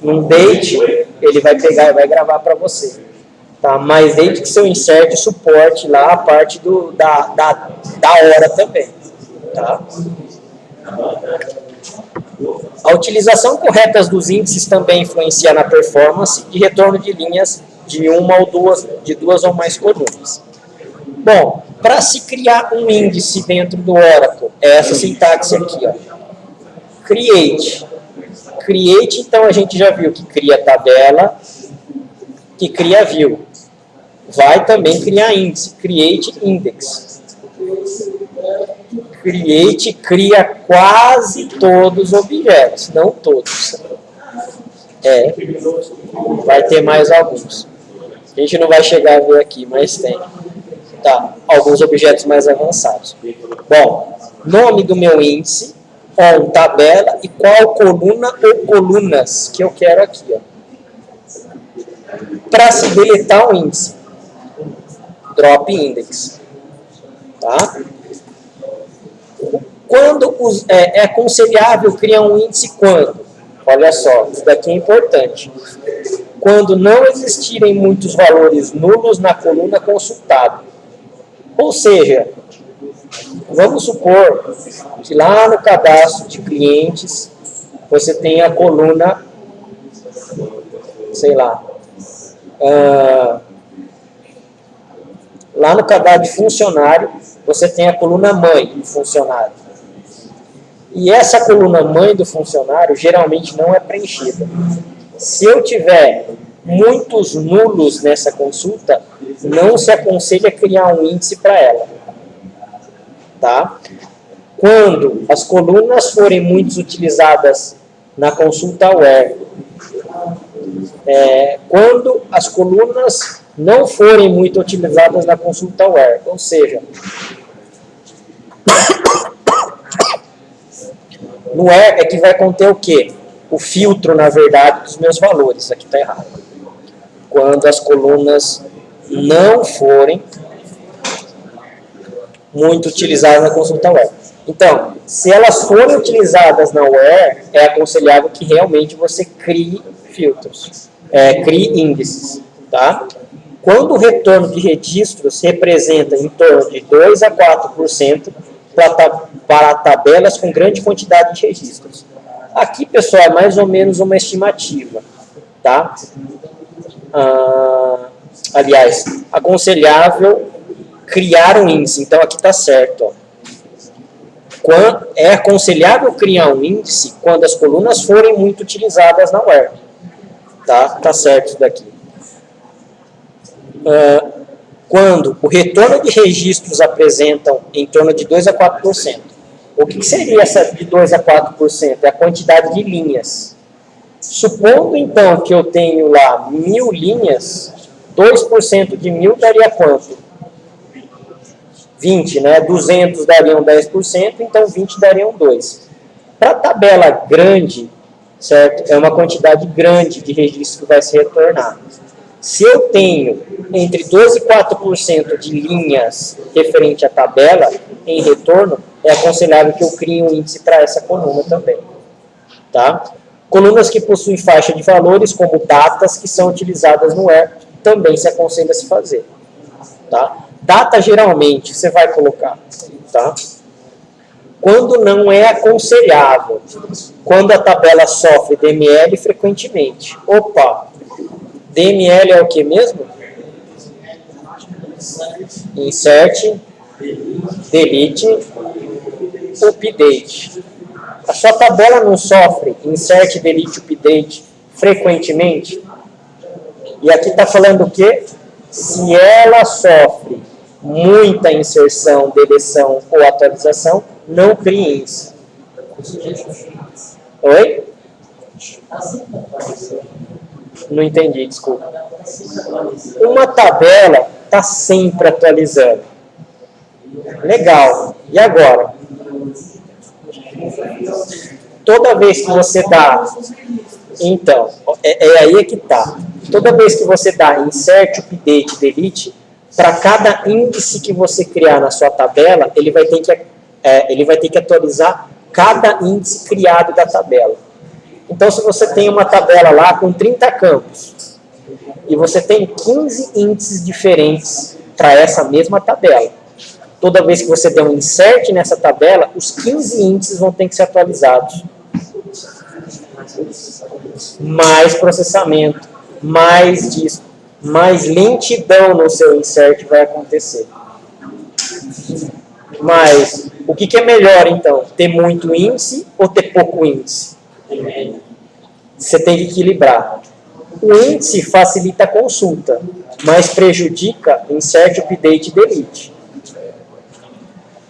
num date, ele vai pegar e vai gravar para você. Tá? Mas desde que seu insert suporte lá a parte da hora também. Tá? A utilização correta dos índices também influencia na performance de retorno de linhas de duas ou mais colunas. Bom, para se criar um índice dentro do Oracle, é essa sintaxe aqui, ó. Create. Create, então, a gente já viu que cria tabela, que cria view. Vai também criar índice, create index. Create cria quase todos os objetos, não todos. Vai ter mais alguns. A gente não vai chegar a ver aqui, mas tem. Tá, alguns objetos mais avançados. Bom, nome do meu índice, tabela e qual coluna ou colunas que eu quero aqui. Para se deletar o índice, drop index. Tá? Quando é aconselhável criar um índice quando? Olha só, isso daqui é importante. Quando não existirem muitos valores nulos na coluna consultada. Ou seja, vamos supor que lá no cadastro de clientes você tem a coluna, sei lá, lá no cadastro de funcionário você tem a coluna mãe do funcionário. E essa coluna mãe do funcionário geralmente não é preenchida. Se eu tiver muitos nulos nessa consulta, não se aconselha criar um índice para ela. Tá? Quando as colunas forem muito utilizadas na consulta where, quando as colunas não forem muito utilizadas na consulta where, ou seja, no where é que vai conter o quê? O filtro, na verdade, dos meus valores. Aqui está errado. Quando as colunas não forem muito utilizadas na consulta where. Então, se elas forem utilizadas na where, é aconselhável que realmente você crie filtros, crie índices. Tá? Quando o retorno de registros representa em torno de 2 a 4% para tabelas com grande quantidade de registros. Aqui, pessoal, é mais ou menos uma estimativa. Tá? Aliás, aconselhável criar um índice. Então, aqui está certo. Ó. É aconselhável criar um índice quando as colunas forem muito utilizadas na where. Tá certo isso daqui. Quando o retorno de registros apresentam em torno de 2 a 4%. O que seria essa de 2 a 4%? É a quantidade de linhas. Supondo, então, que eu tenho lá 1000 linhas, 2% de 1000 daria quanto? 20, né? 200 dariam 10%, então 20 dariam 2. Para a tabela grande, certo? É uma quantidade grande de registros que vai se retornar. Se eu tenho entre 2 e 4% de linhas referente à tabela em retorno, é aconselhável que eu crie um índice para essa coluna também. Tá? Colunas que possuem faixa de valores, como datas que são utilizadas no where, também se aconselha a se fazer. Tá? Data, geralmente, você vai colocar. Tá? Quando não é aconselhável, quando a tabela sofre DML frequentemente. Opa! DML é o que mesmo? Insert, delete, update. A sua tabela não sofre insert, delete, update frequentemente? E aqui está falando o quê? Se ela sofre muita inserção, deleção ou atualização, não crie índice. Oi? Não entendi, desculpa. Uma tabela está sempre atualizando. Legal. E agora? Toda vez que você dá... Então, aí que está. Toda vez que você dá insert, update, delete, para cada índice que você criar na sua tabela, ele vai ter que atualizar cada índice criado da tabela. Então, se você tem uma tabela lá com 30 campos, e você tem 15 índices diferentes para essa mesma tabela, toda vez que você der um insert nessa tabela, os 15 índices vão ter que ser atualizados. Mais processamento, mais disco, mais lentidão no seu insert vai acontecer. Mas, o que é melhor, então? Ter muito índice ou ter pouco índice? Você tem que equilibrar. O índice facilita a consulta, mas prejudica insert, update e delete.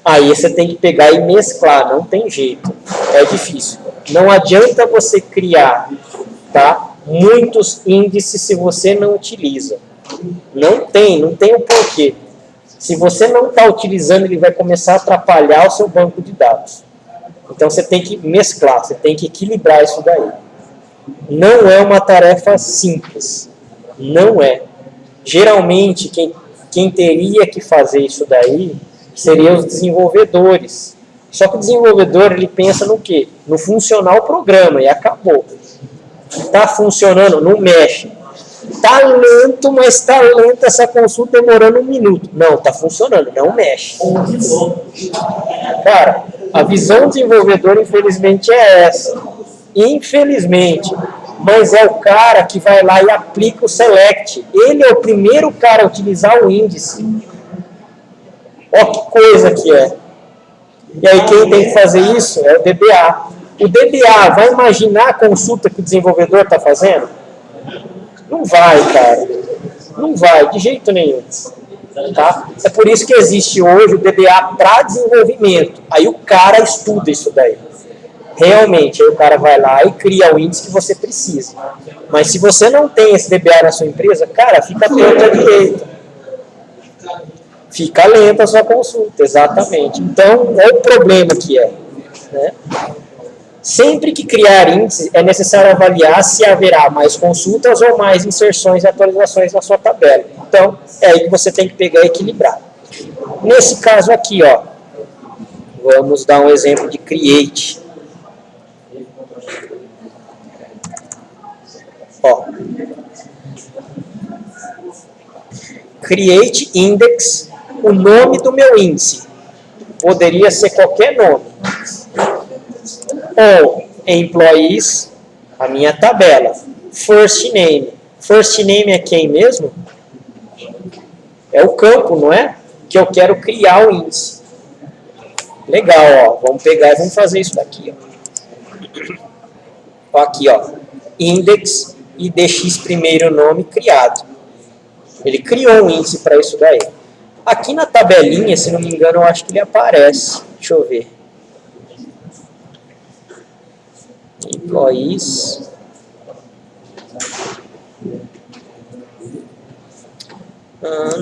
Aí você tem que pegar e mesclar, não tem jeito, é difícil. Não adianta você criar, tá, muitos índices se você não utiliza. Não tem o porquê. Se você não está utilizando, ele vai começar a atrapalhar o seu banco de dados. Então você tem que mesclar, você tem que equilibrar isso daí. Não é uma tarefa simples, não é. Geralmente, quem teria que fazer isso daí seriam os desenvolvedores. Só que o desenvolvedor, ele pensa no quê? No funcionar o programa, e acabou. Está funcionando, não mexe. Está lento, mas está lenta essa consulta demorando 1 minuto. Não, está funcionando, não mexe. Cara, a visão do desenvolvedor, infelizmente, é essa. Infelizmente. Mas é o cara que vai lá e aplica o select. Ele é o primeiro cara a utilizar o índice. Ó que coisa que é. E aí quem tem que fazer isso é o DBA. O DBA vai imaginar a consulta que o desenvolvedor está fazendo? Não vai, cara. Não vai, de jeito nenhum. Tá? É por isso que existe hoje o DBA para desenvolvimento. Aí o cara estuda isso daí. Realmente, aí o cara vai lá e cria o índice que você precisa. Mas se você não tem esse DBA na sua empresa, cara, fica atento à direita. Fica lenta a sua consulta, exatamente. Então, é o problema que é. Né? Sempre que criar índice, é necessário avaliar se haverá mais consultas ou mais inserções e atualizações na sua tabela. Então, é aí que você tem que pegar e equilibrar. Nesse caso aqui, ó, vamos dar um exemplo de create. Ó, create index, o nome do meu índice. Poderia ser qualquer nome. Ou employees, a minha tabela. First name. First name é quem mesmo? É o campo, não é? Que eu quero criar o índice. Legal, ó. Vamos pegar e vamos fazer isso daqui, ó. Aqui, ó. Index e dx primeiro nome criado. Ele criou um índice para isso daí. Aqui na tabelinha, se não me engano, eu acho que ele aparece. Deixa eu ver. Employees.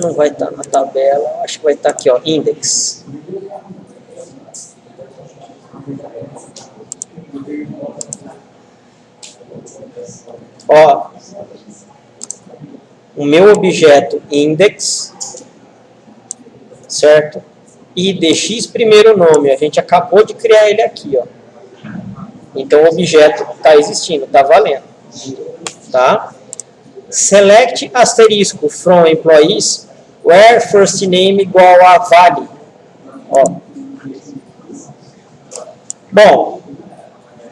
Não vai estar na tabela. Acho que vai estar aqui, ó. Index. Ó, o meu objeto index, certo? E dx primeiro nome, a gente acabou de criar ele aqui, ó. Então o objeto está existindo, está valendo, tá? Select asterisco from employees where first name igual a vale, ó. Bom,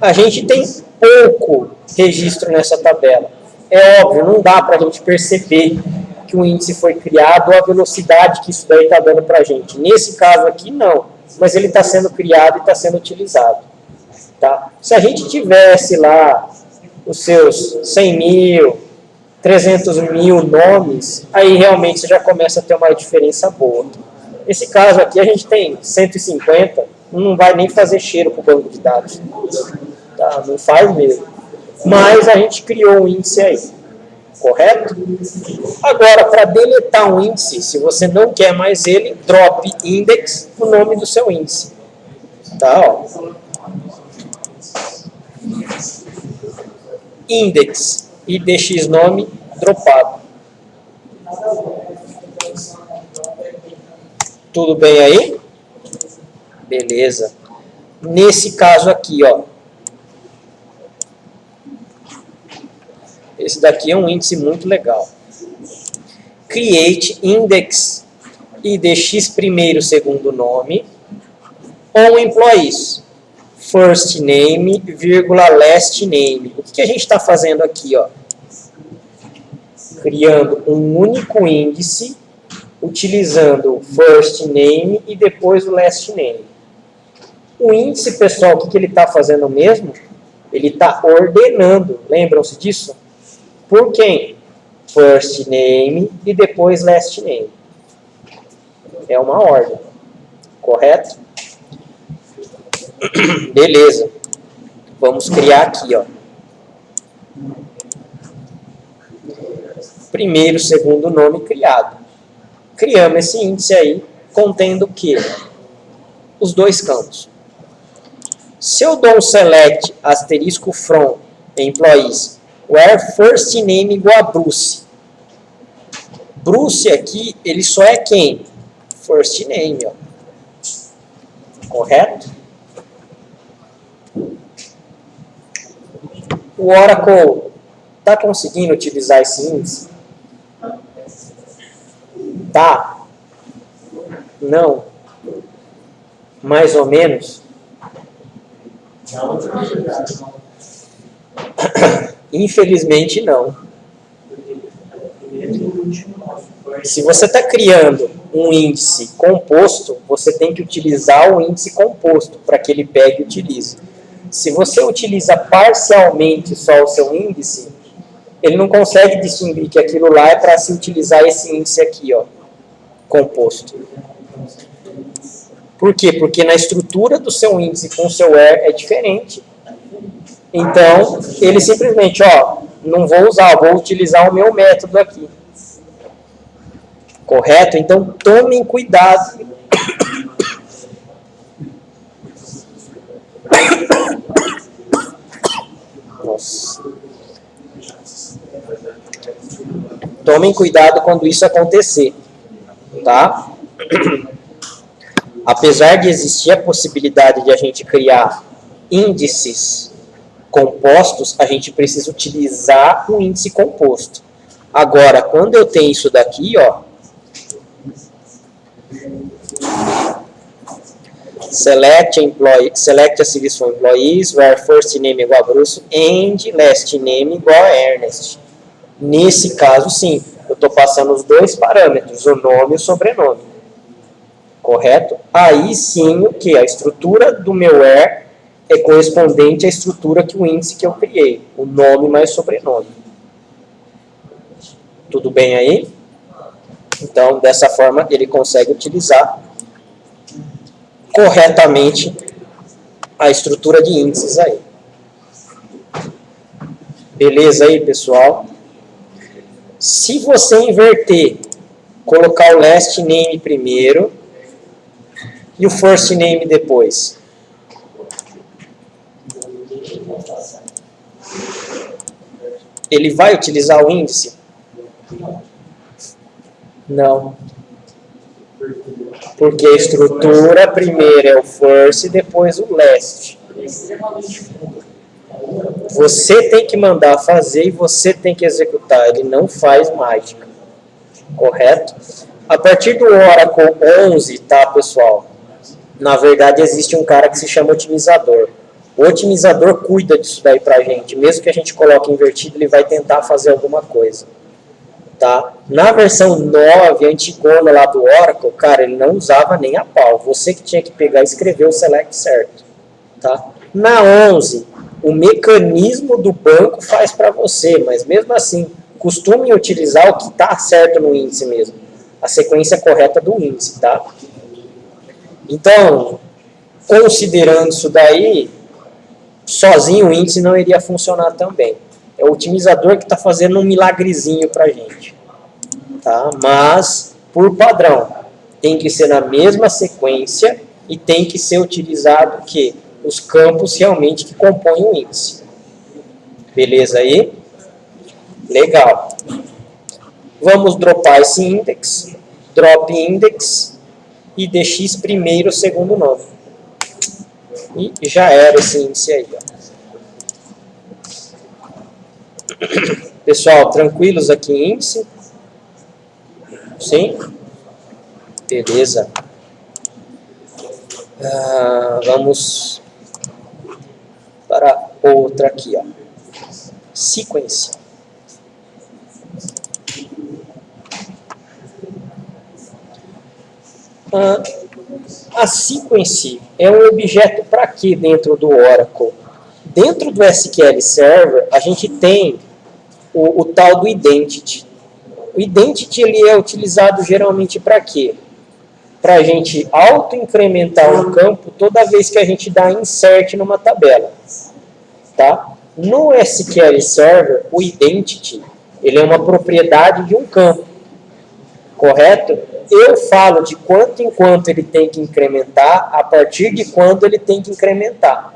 a gente tem pouco registro nessa tabela. É óbvio, não dá para a gente perceber que o índice foi criado ou a velocidade que isso daí está dando para a gente. Nesse caso aqui, não. Mas ele está sendo criado e está sendo utilizado. Tá? Se a gente tivesse lá os seus 100 mil, 300 mil nomes, aí realmente você já começa a ter uma diferença boa. Nesse caso aqui, a gente tem 150, não vai nem fazer cheiro para o banco de dados. Tá? Não faz mesmo. Mas a gente criou um índice aí, correto? Agora, para deletar um índice, se você não quer mais ele, drop index, o nome do seu índice. Tá, ó. Index e dx nome dropado. Tudo bem aí? Beleza. Nesse caso aqui, ó. Esse daqui é um índice muito legal. Create index e dx primeiro segundo nome ou employees. First name, vírgula, last name. O que a gente está fazendo aqui, ó? Criando um único índice, utilizando first name e depois o last name. O índice, pessoal, o que ele está fazendo mesmo? Ele está ordenando. Lembram-se disso? Por quem? First name e depois last name. É uma ordem. Correto? Beleza. Vamos criar aqui, ó. Primeiro, segundo nome criado. Criamos esse índice aí, contendo o quê? Os dois campos. Se eu dou um select asterisco from employees, where first name igual a Bruce. Bruce aqui, ele só é quem? First name, ó. Correto? O Oracle está conseguindo utilizar esse índice? Tá? Não? Mais ou menos? Infelizmente não. Se você está criando um índice composto, você tem que utilizar o índice composto para que ele pegue e utilize. Se você utiliza parcialmente só o seu índice, ele não consegue distinguir que aquilo lá é para se utilizar esse índice aqui, ó, composto. Por quê? Porque na estrutura do seu índice com o seu where é diferente. Então, ele simplesmente, ó, não vou usar, vou utilizar o meu método aqui. Correto? Então, tomem cuidado. Nossa. Tomem cuidado quando isso acontecer, tá? Apesar de existir a possibilidade de a gente criar índices compostos, a gente precisa utilizar um índice composto. Agora, quando eu tenho isso daqui, ó, select a series from employees, where first name igual a Bruce and last name igual a Ernest. Nesse caso, sim, eu estou passando os dois parâmetros, o nome e o sobrenome. Correto? Aí sim, o que? A estrutura do meu where é correspondente à estrutura que o índice que eu criei, o nome mais sobrenome. Tudo bem aí? Então, dessa forma, ele consegue utilizar corretamente a estrutura de índices aí. Beleza aí, pessoal? Se você inverter, colocar o last name primeiro e o first name depois, ele vai utilizar o índice? Não. Porque a estrutura primeiro é o first e depois o last. Você tem que mandar fazer e você tem que executar. Ele não faz mágica. Correto? A partir do Oracle 11, tá, pessoal? Na verdade, existe um cara que se chama otimizador. O otimizador cuida disso daí pra gente. Mesmo que a gente coloque invertido, ele vai tentar fazer alguma coisa. Tá? Na versão 9, antigona lá do Oracle, cara, ele não usava nem a pau. Você que tinha que pegar e escrever o select certo. Tá? Na 11, o mecanismo do banco faz para você, mas mesmo assim, costume utilizar o que está certo no índice mesmo. A sequência correta do índice, tá? Então, considerando isso daí, sozinho o índice não iria funcionar também. É o otimizador que está fazendo um milagrezinho para a gente. Tá? Mas, por padrão, tem que ser na mesma sequência e tem que ser utilizado o quê? Os campos realmente que compõem o índice. Beleza aí? Legal. Vamos dropar esse index. Drop index e dx primeiro, segundo nome. E já era esse índice aí. Ó. Pessoal, tranquilos aqui em índice? Sim? Beleza. Vamos para outra aqui, ó. Sequence. A sequence é um objeto para quê dentro do Oracle? Dentro do SQL Server, a gente tem o tal do identity. O identity ele é utilizado geralmente para quê? para a gente auto-incrementar um campo toda vez que a gente dá insert numa tabela. Tá? No SQL Server, o identity, ele é uma propriedade de um campo, correto? Eu falo de quanto em quanto ele tem que incrementar, a partir de quando ele tem que incrementar.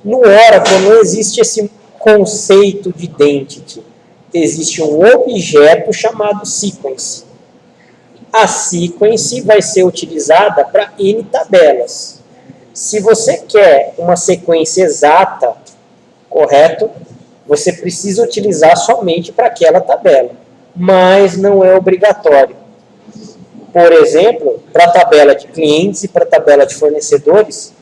No Oracle não existe esse conceito de identity. Existe um objeto chamado sequence. A sequence vai ser utilizada para N tabelas. Se você quer uma sequência exata, correto? Você precisa utilizar somente para aquela tabela, mas não é obrigatório. Por exemplo, para a tabela de clientes e para a tabela de fornecedores,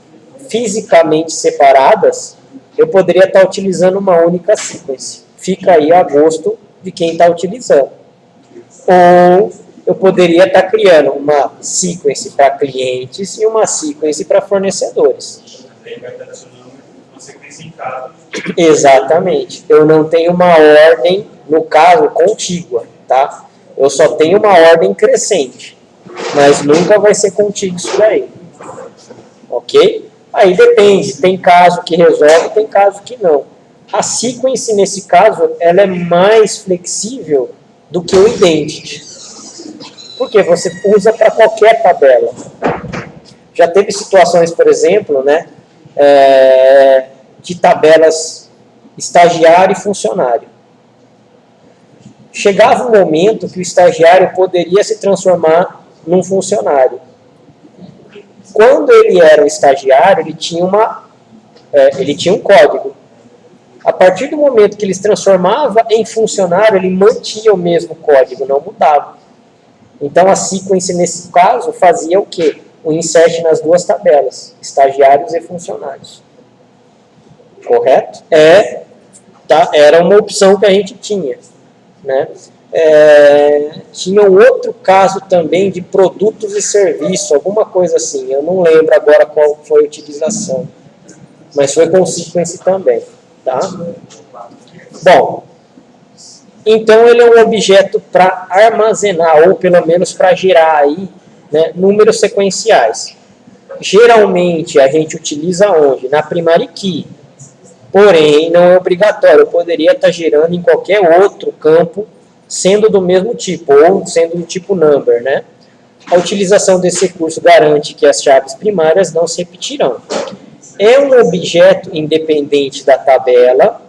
fisicamente separadas, eu poderia estar utilizando uma única sequence. Fica aí a gosto de quem está utilizando. Ou eu poderia estar criando uma sequence para clientes e uma sequence para fornecedores. Exatamente. Eu não tenho uma ordem, no caso, contígua, tá? Eu só tenho uma ordem crescente, mas nunca vai ser contígua isso daí. Ok? Aí depende, tem caso que resolve, tem caso que não. A sequence, nesse caso, ela é mais flexível do que o identity. Porque você usa para qualquer tabela. Já teve situações, por exemplo, né, de tabelas estagiário e funcionário. Chegava um momento que o estagiário poderia se transformar num funcionário. Quando ele era um estagiário, ele tinha um código. A partir do momento que ele se transformava em funcionário, ele mantinha o mesmo código, não mudava. Então, a sequence, nesse caso, fazia o quê? O insert nas duas tabelas, estagiários e funcionários. Correto? Era uma opção que a gente tinha. Né? Tinha um outro caso também de produtos e serviços, alguma coisa assim. Eu não lembro agora qual foi a utilização. Mas foi com sequence também. Tá? Bom, então ele é um objeto para armazenar, ou pelo menos para gerar aí, né, números sequenciais. Geralmente a gente utiliza onde? Na primary key. Porém, não é obrigatório. Eu poderia estar gerando em qualquer outro campo, sendo do mesmo tipo, ou sendo do tipo number, né? A utilização desse recurso garante que as chaves primárias não se repetirão. É um objeto independente da tabela,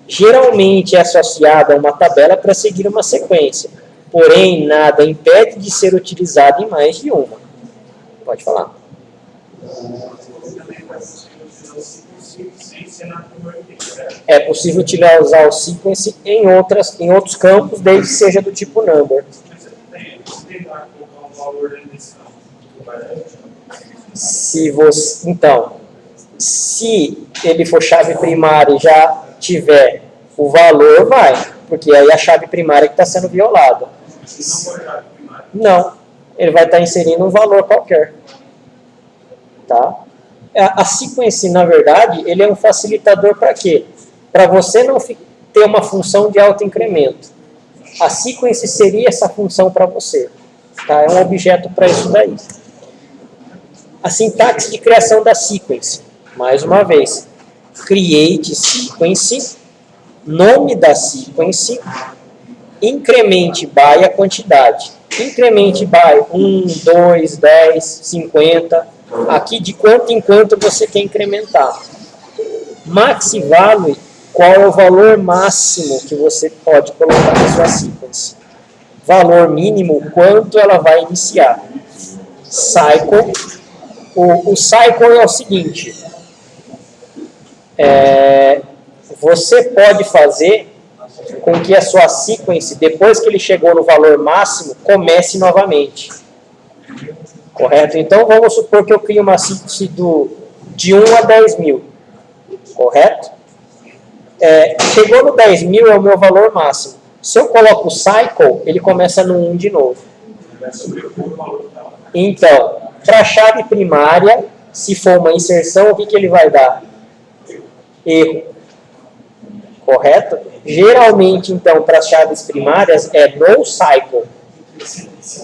geralmente é associado a uma tabela para seguir uma sequência. Porém, nada impede de ser utilizado em mais de uma. Pode falar. É possível utilizar o sequence em outros campos, desde que seja do tipo number. Então, se ele for chave primária e já tiver o valor, vai, porque aí é a chave primária que está sendo violada. Não, ele vai estar inserindo um valor qualquer. Tá? A sequence, na verdade, ele é um facilitador para quê? Para você não ter uma função de autoincremento. A sequence seria essa função para você. Tá? É um objeto para isso daí. A sintaxe de criação da sequence. Mais uma vez. Create sequence, nome da sequence, incremente by a quantidade. Incremente by 1, 2, 10, 50... Aqui, de quanto em quanto você quer incrementar. Maxi value, qual é o valor máximo que você pode colocar na sua sequence. Valor mínimo, quanto ela vai iniciar. Cycle. O cycle é o seguinte. Você pode fazer com que a sua sequence, depois que ele chegou no valor máximo, comece novamente. Correto? Então, vamos supor que eu crio uma sequence de 1 a 10 mil. Correto? Chegou no 10 mil, é o meu valor máximo. Se eu coloco o cycle, ele começa no 1 de novo. Então, para a chave primária, se for uma inserção, o que ele vai dar? Erro. Correto? Geralmente, então, para as chaves primárias, é no cycle.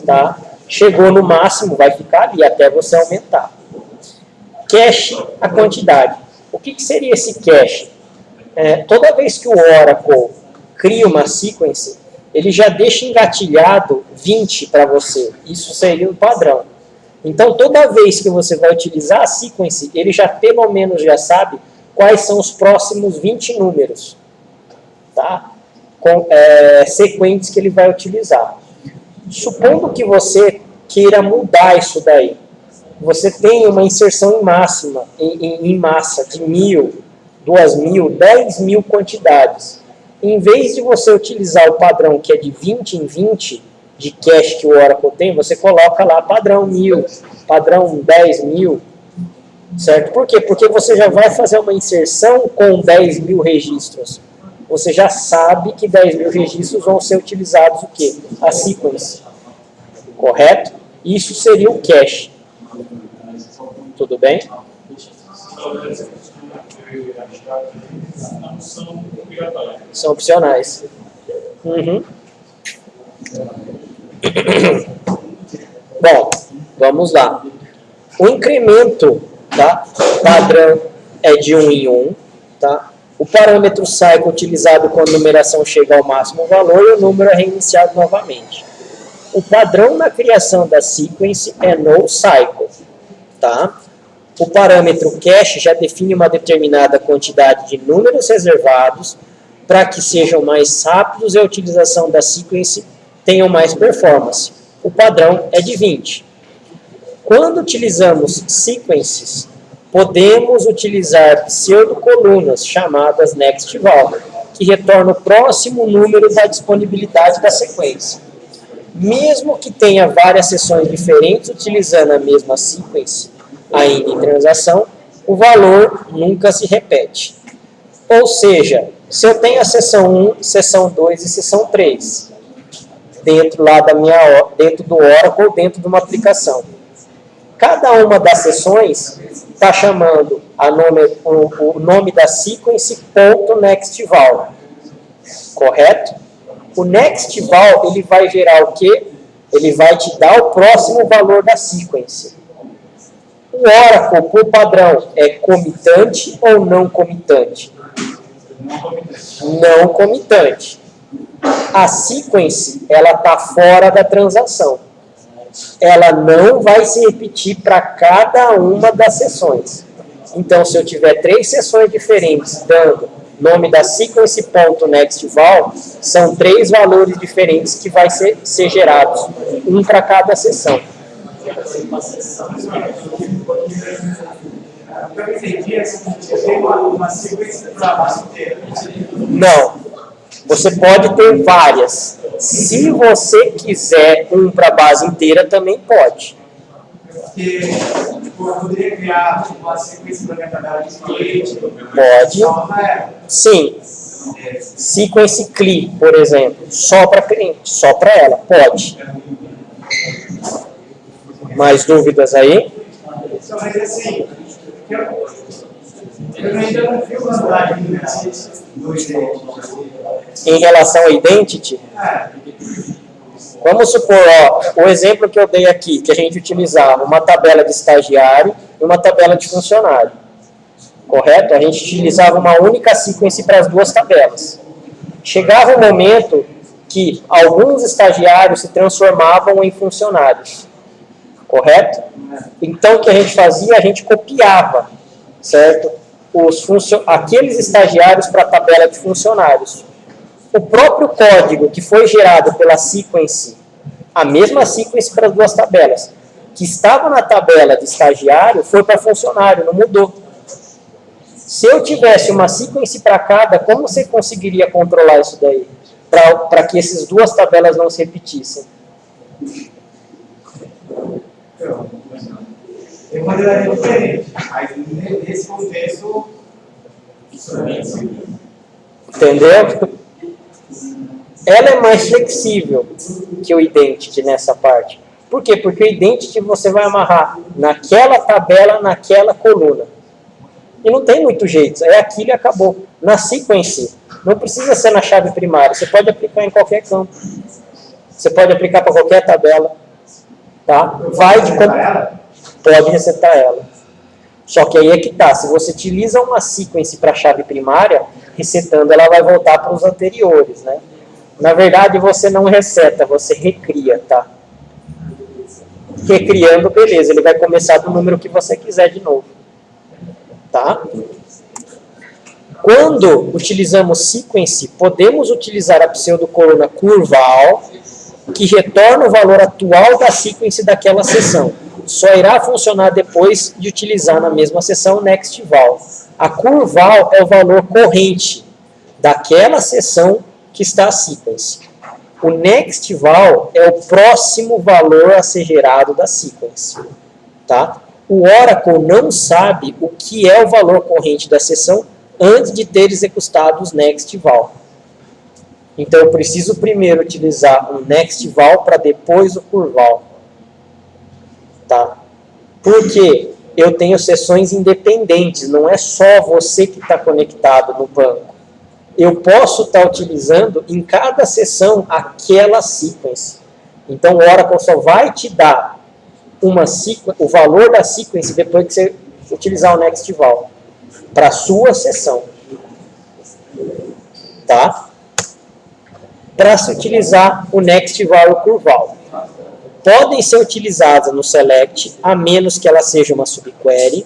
Tá? Chegou no máximo, vai ficar ali até você aumentar. Cache, a quantidade. O que seria esse cache? Toda vez que o Oracle cria uma sequence, ele já deixa engatilhado 20 para você. Isso seria o padrão. Então, toda vez que você vai utilizar a sequence, ele já pelo menos já sabe quais são os próximos 20 números, tá? Sequentes que ele vai utilizar. Supondo que você queira mudar isso daí, você tem uma inserção em massa de 1.000, 2.000, 10.000 quantidades. Em vez de você utilizar o padrão que é de 20 em 20, de cache que o Oracle tem, você coloca lá padrão 1.000, padrão 10.000, certo? Por quê? Porque você já vai fazer uma inserção com 10.000 registros. Você já sabe que 10.000 registros vão ser utilizados o quê? A sequence. Correto? Isso seria o cache. Tudo bem? São opcionais. Uhum. Bom, vamos lá. O incremento, tá, padrão é de 1 em 1. Tá? O parâmetro cycle utilizado quando a numeração chega ao máximo valor e o número é reiniciado novamente. O padrão na criação da sequence é NoCycle. Tá? O parâmetro cache já define uma determinada quantidade de números reservados para que sejam mais rápidos e a utilização da sequence tenha mais performance. O padrão é de 20. Quando utilizamos sequences, podemos utilizar pseudocolunas chamadas nextval, que retornam o próximo número da disponibilidade da sequência. Mesmo que tenha várias seções diferentes utilizando a mesma sequence, ainda em transação, o valor nunca se repete. Ou seja, se eu tenho a seção 1, seção 2 e seção 3, dentro do Oracle, dentro de uma aplicação, cada uma das seções está chamando o nome da sequence .nextval, correto? O nextval, ele vai gerar o quê? Ele vai te dar o próximo valor da sequence. O Oracle, por padrão, é comitante ou não comitante? Não comitante. A sequence, ela está fora da transação. Ela não vai se repetir para cada uma das sessões. Então, se eu tiver 3 sessões diferentes dando nome da sequence.nextval, são 3 valores diferentes que vai ser gerados, um para cada sessão. Não. Você pode ter várias. Se você quiser um para a base inteira, também pode. Porque eu poderia criar uma sequência para minha tabela de cliente. Pode. Sim. Sequence CLI, por exemplo. Só para cliente, só para ela. Pode. Mais dúvidas aí? Mas assim, eu ainda não vi vantagem do identity. Em relação ao identity? Vamos supor, o exemplo que eu dei aqui, que a gente utilizava uma tabela de estagiário e uma tabela de funcionário. Correto? A gente utilizava uma única sequence para as 2 tabelas. Chegava um momento que alguns estagiários se transformavam em funcionários. Correto? Então, o que a gente fazia? A gente copiava, certo? Aqueles estagiários para a tabela de funcionários. O próprio código que foi gerado pela sequence, a mesma sequence para as 2 tabelas, que estava na tabela de estagiário, foi para funcionário, não mudou. Se eu tivesse uma sequence para cada, como você conseguiria controlar isso daí? Para que essas 2 tabelas não se repetissem? Tem uma maneira diferente. Mas nesse contexto, entendeu? Ela é mais flexível que o identity nessa parte. Por quê? Porque o identity você vai amarrar naquela tabela, naquela coluna. E não tem muito jeito, é aquilo e acabou. Na sequence, não precisa ser na chave primária, você pode aplicar em qualquer campo. Você pode aplicar para qualquer tabela. Tá? Pode resetar ela. Só que aí é que tá, se você utiliza uma sequence para a chave primária, resetando ela vai voltar para os anteriores, né? Na verdade, você não reseta, você recria, tá? Recriando, beleza, ele vai começar do número que você quiser de novo. Tá? Quando utilizamos sequence, podemos utilizar a pseudocoluna curval, que retorna o valor atual da sequence daquela seção. Só irá funcionar depois de utilizar na mesma seção o next val. A curval é o valor corrente daquela seção que está a sequence. O next val é o próximo valor a ser gerado da sequence. Tá? O Oracle não sabe o que é o valor corrente da seção antes de ter executado os next val. Então, eu preciso primeiro utilizar o next val para depois o curval. Tá? Porque eu tenho seções independentes, não é só você que está conectado no banco. Eu posso estar utilizando em cada seção aquela sequence. Então, o Oracle só vai te dar o valor da sequence depois que você utilizar o next val para a sua seção. Tá? Para se utilizar o next val e o curval. Podem ser utilizadas no select, a menos que ela seja uma subquery.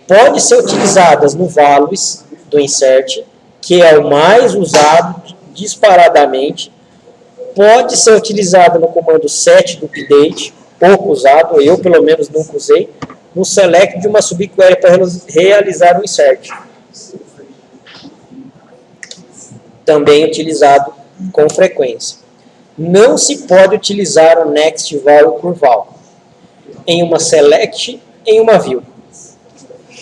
Pode ser utilizadas no values do insert, que é o mais usado disparadamente. Pode ser utilizada no comando set do update, pouco usado, eu pelo menos nunca usei, no select de uma subquery para realizar o insert. Também utilizado com frequência. Não se pode utilizar o next val e o curval em uma select, em uma view.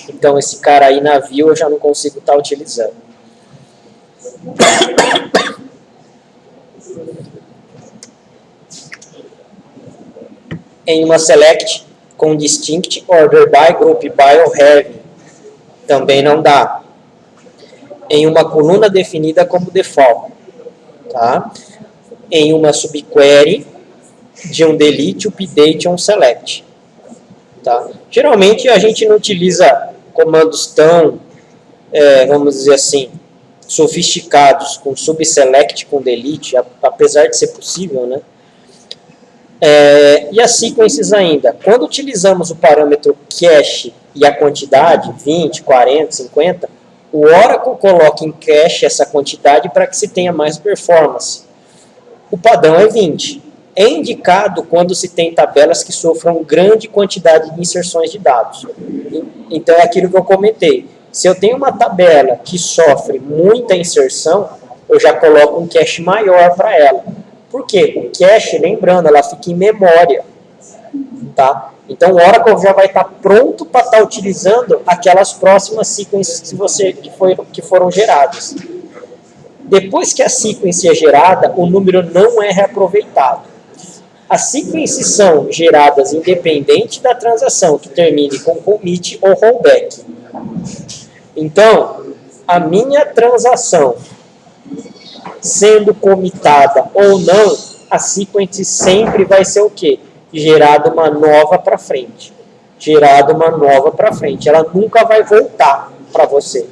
Então, esse cara aí na view eu já não consigo estar utilizando. Em uma select com distinct, order by, group by ou heavy. Também não dá. Em uma coluna definida como default. Tá? Em uma subquery de um delete, update ou um select. Tá? Geralmente a gente não utiliza comandos tão, vamos dizer assim, sofisticados com subselect, com delete, apesar de ser possível, né? E as sequences ainda. Quando utilizamos o parâmetro cache e a quantidade, 20, 40, 50, o Oracle coloca em cache essa quantidade para que se tenha mais performance. O padrão é 20. É indicado quando se tem tabelas que sofram grande quantidade de inserções de dados. Então, é aquilo que eu comentei. Se eu tenho uma tabela que sofre muita inserção, eu já coloco um cache maior para ela. Por quê? O cache, lembrando, ela fica em memória. Tá? Então, o Oracle já vai estar pronto para estar utilizando aquelas próximas sequences que foram geradas. Depois que a sequence é gerada, o número não é reaproveitado. As sequences são geradas independente da transação que termine com commit ou rollback. Então, a minha transação sendo commitada ou não, a sequence sempre vai ser o quê? Gerada uma nova para frente. Gerada uma nova para frente. Ela nunca vai voltar para você.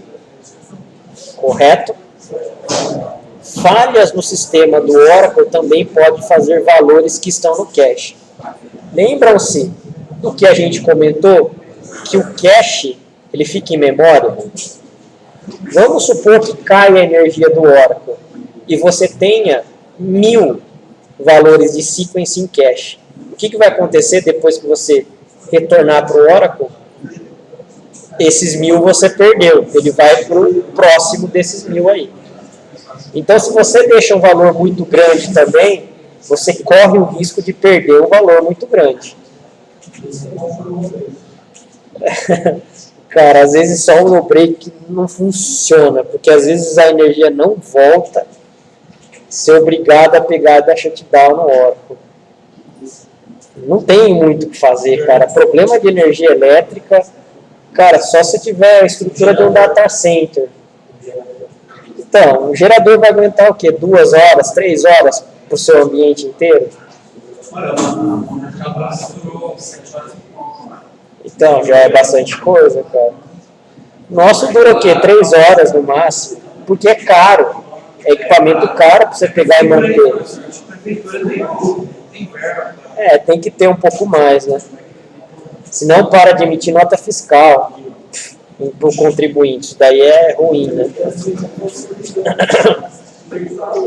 Correto? Falhas no sistema do Oracle também podem fazer valores que estão no cache. Lembram-se do que a gente comentou? Que o cache ele fica em memória? Vamos supor que caia a energia do Oracle e você tenha 1000 valores de sequence em cache. O que vai acontecer depois que você retornar para o Oracle? Esses 1000 você perdeu. Ele vai para o próximo desses 1000 aí. Então, se você deixa um valor muito grande também, você corre o risco de perder um valor muito grande. Cara, às vezes só o no-break não funciona, porque às vezes a energia não volta, ser obrigado a pegar da shutdown no Oracle. Não tem muito o que fazer, cara. Problema de energia elétrica, cara, só se tiver a estrutura de um data center. Então, o gerador vai aguentar o quê? 2 horas, 3 horas para o seu ambiente inteiro? Olha, o cadastro durou 7 horas e pouco. Então, já é bastante coisa, cara. Nosso dura o quê? 3 horas no máximo. Porque é caro. É equipamento caro para você pegar e manter. A prefeitura tem verba. Tem que ter um pouco mais, né? Senão para de emitir nota fiscal para o contribuinte. Isso daí é ruim, né?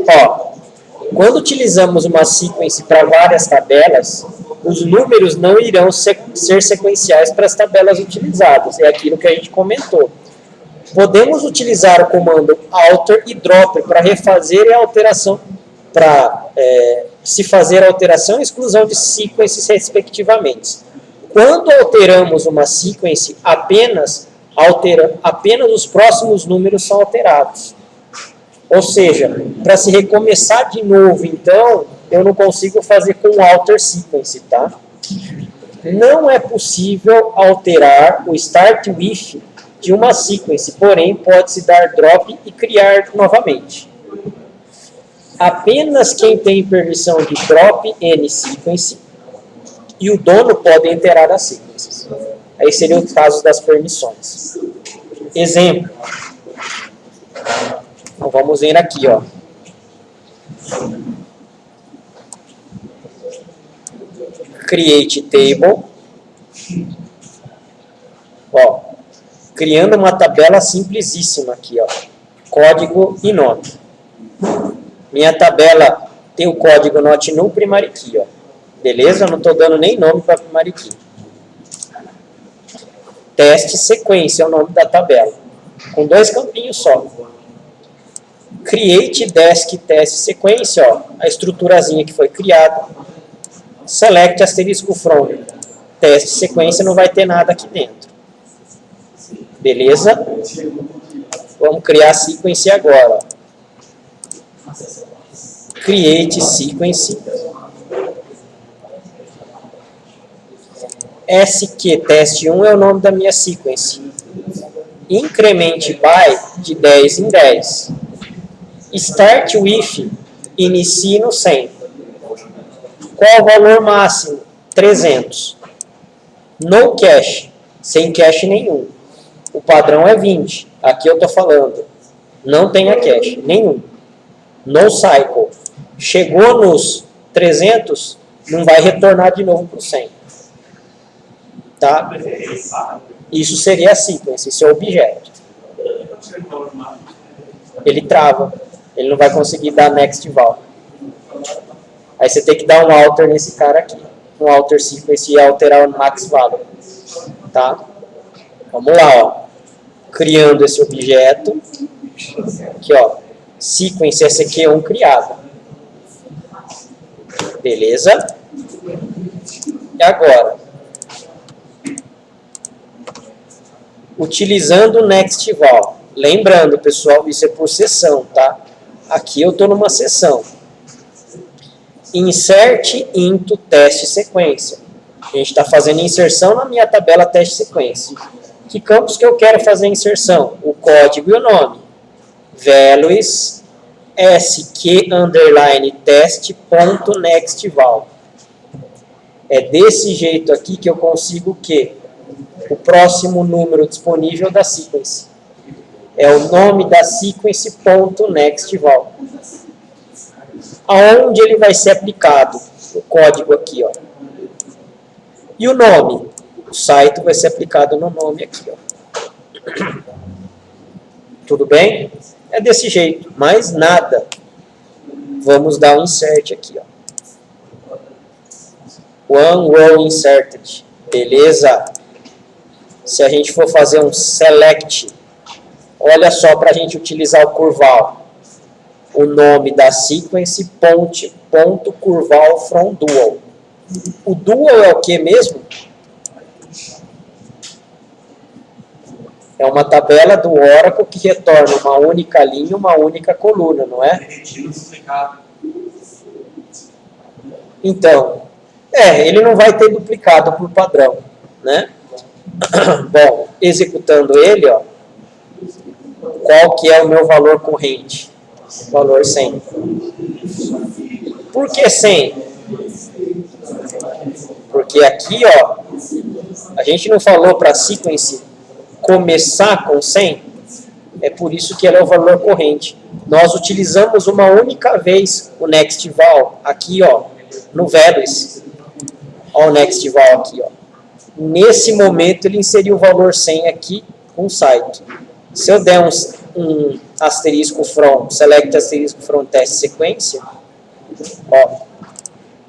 Ó, quando utilizamos uma sequence para várias tabelas, os números não irão ser sequenciais para as tabelas utilizadas. É aquilo que a gente comentou. Podemos utilizar o comando alter e drop para refazer a alteração, se fazer a alteração e exclusão de sequences respectivamente. Quando alteramos uma sequence, apenas os próximos números são alterados. Ou seja, para se recomeçar de novo, então, eu não consigo fazer com alter sequence, tá? Não é possível alterar o start with de uma sequence, porém pode-se dar drop e criar novamente. Apenas quem tem permissão de drop n sequence e o dono pode alterar as sequências. Aí seriam os casos das permissões. Exemplo. Então vamos ver aqui, ó. Create table. Ó, criando uma tabela simplesíssima aqui, ó. Código e nome. Minha tabela tem o código not null primary key, ó. Beleza? Eu não estou dando nem nome para primary key. Teste sequência é o nome da tabela. Com 2 campinhos só. Create desk teste sequência, ó. A estruturazinha que foi criada. Select asterisco from. Teste sequência, não vai ter nada aqui dentro. Beleza? Vamos criar a sequence agora. Create sequence. SQ teste 1 é o nome da minha sequence. Incremente by de 10 em 10. Start with, inicie no 100. Qual o valor máximo? 300. No cache, sem cache nenhum. O padrão é 20. Aqui eu estou falando. Não tenha cache nenhum. No cycle. Chegou nos 300, não vai retornar de novo para o 100. Tá? Isso seria a sequence, isso é o objeto. Ele trava. Ele não vai conseguir dar next val. Aí você tem que dar um alter nesse cara aqui. Um alter sequence e alterar o max value. Tá? Vamos lá, ó. Criando esse objeto. Aqui, ó. Sequence SQ1 criada. Beleza? E agora? Utilizando o next val. Lembrando, pessoal, isso é por sessão, tá? Aqui eu estou numa sessão. Insert into teste sequência. A gente está fazendo inserção na minha tabela teste sequência. Que campos que eu quero fazer inserção? O código e o nome. Values SQ underline test.nextval. É desse jeito aqui que eu consigo o quê? O próximo número disponível da sequence. É o nome da sequence.nextval. Aonde ele vai ser aplicado? O código aqui, ó. E o nome? O site vai ser aplicado no nome aqui, ó. Tudo bem? É desse jeito, mais nada. Vamos dar um insert aqui, ó. One row inserted. Beleza? Se a gente for fazer um select, olha só para a gente utilizar o curval. O nome da sequence, ponto curval from dual. O dual é o que mesmo? É uma tabela do Oracle que retorna uma única linha, uma única coluna, não é? Então, ele não vai ter duplicado por padrão, né? Bom, executando ele, ó, qual que é o meu valor corrente? Valor 100. Por que 100? Porque aqui, ó, a gente não falou para a sequence começar com 100? É por isso que ela é o valor corrente. Nós utilizamos uma única vez o next val aqui, ó, no values. Ó, o next val aqui, ó. Nesse momento ele inseriu o valor 100 aqui com site. Se eu der um asterisco from, select asterisco from test sequência, ó,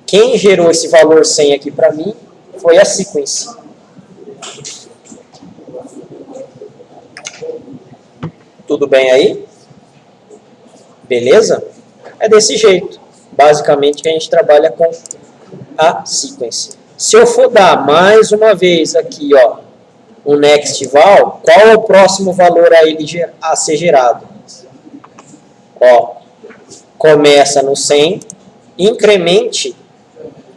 quem gerou esse valor 100 aqui para mim foi a sequence. Tudo bem aí? Beleza? É desse jeito, basicamente, que a gente trabalha com a sequence. Se eu for dar mais uma vez aqui, ó, um next val, qual é o próximo valor a ele a ser gerado? Ó, começa no 100, incremente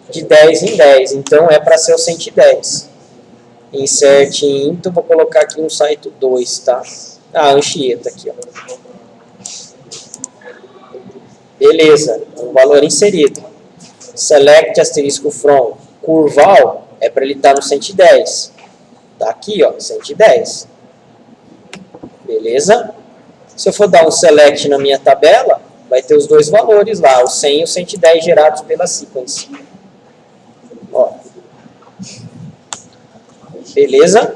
de 10 em 10, então é para ser o 110. Insert into, vou colocar aqui um site 2, tá? Ah, Anchieta aqui, ó. Beleza, um valor inserido. Select asterisco from curval é para ele estar no 110. Tá aqui, ó, 110. Beleza? Se eu for dar um select na minha tabela, vai ter os dois valores lá, o 100 e o 110 gerados pela sequence. Ó. Beleza?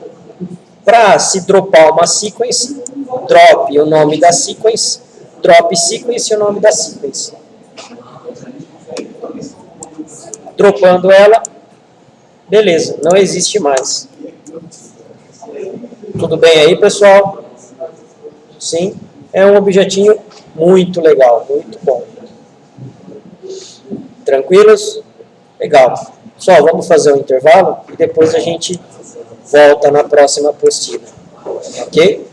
Para se dropar uma sequence, drop o nome da sequence, drop sequence e o nome da sequence. Dropando ela, beleza, não existe mais. Tudo bem aí, pessoal? Sim, é um objetinho muito legal, muito bom. Tranquilos? Legal. Só vamos fazer um intervalo e depois a gente volta na próxima apostila. Ok?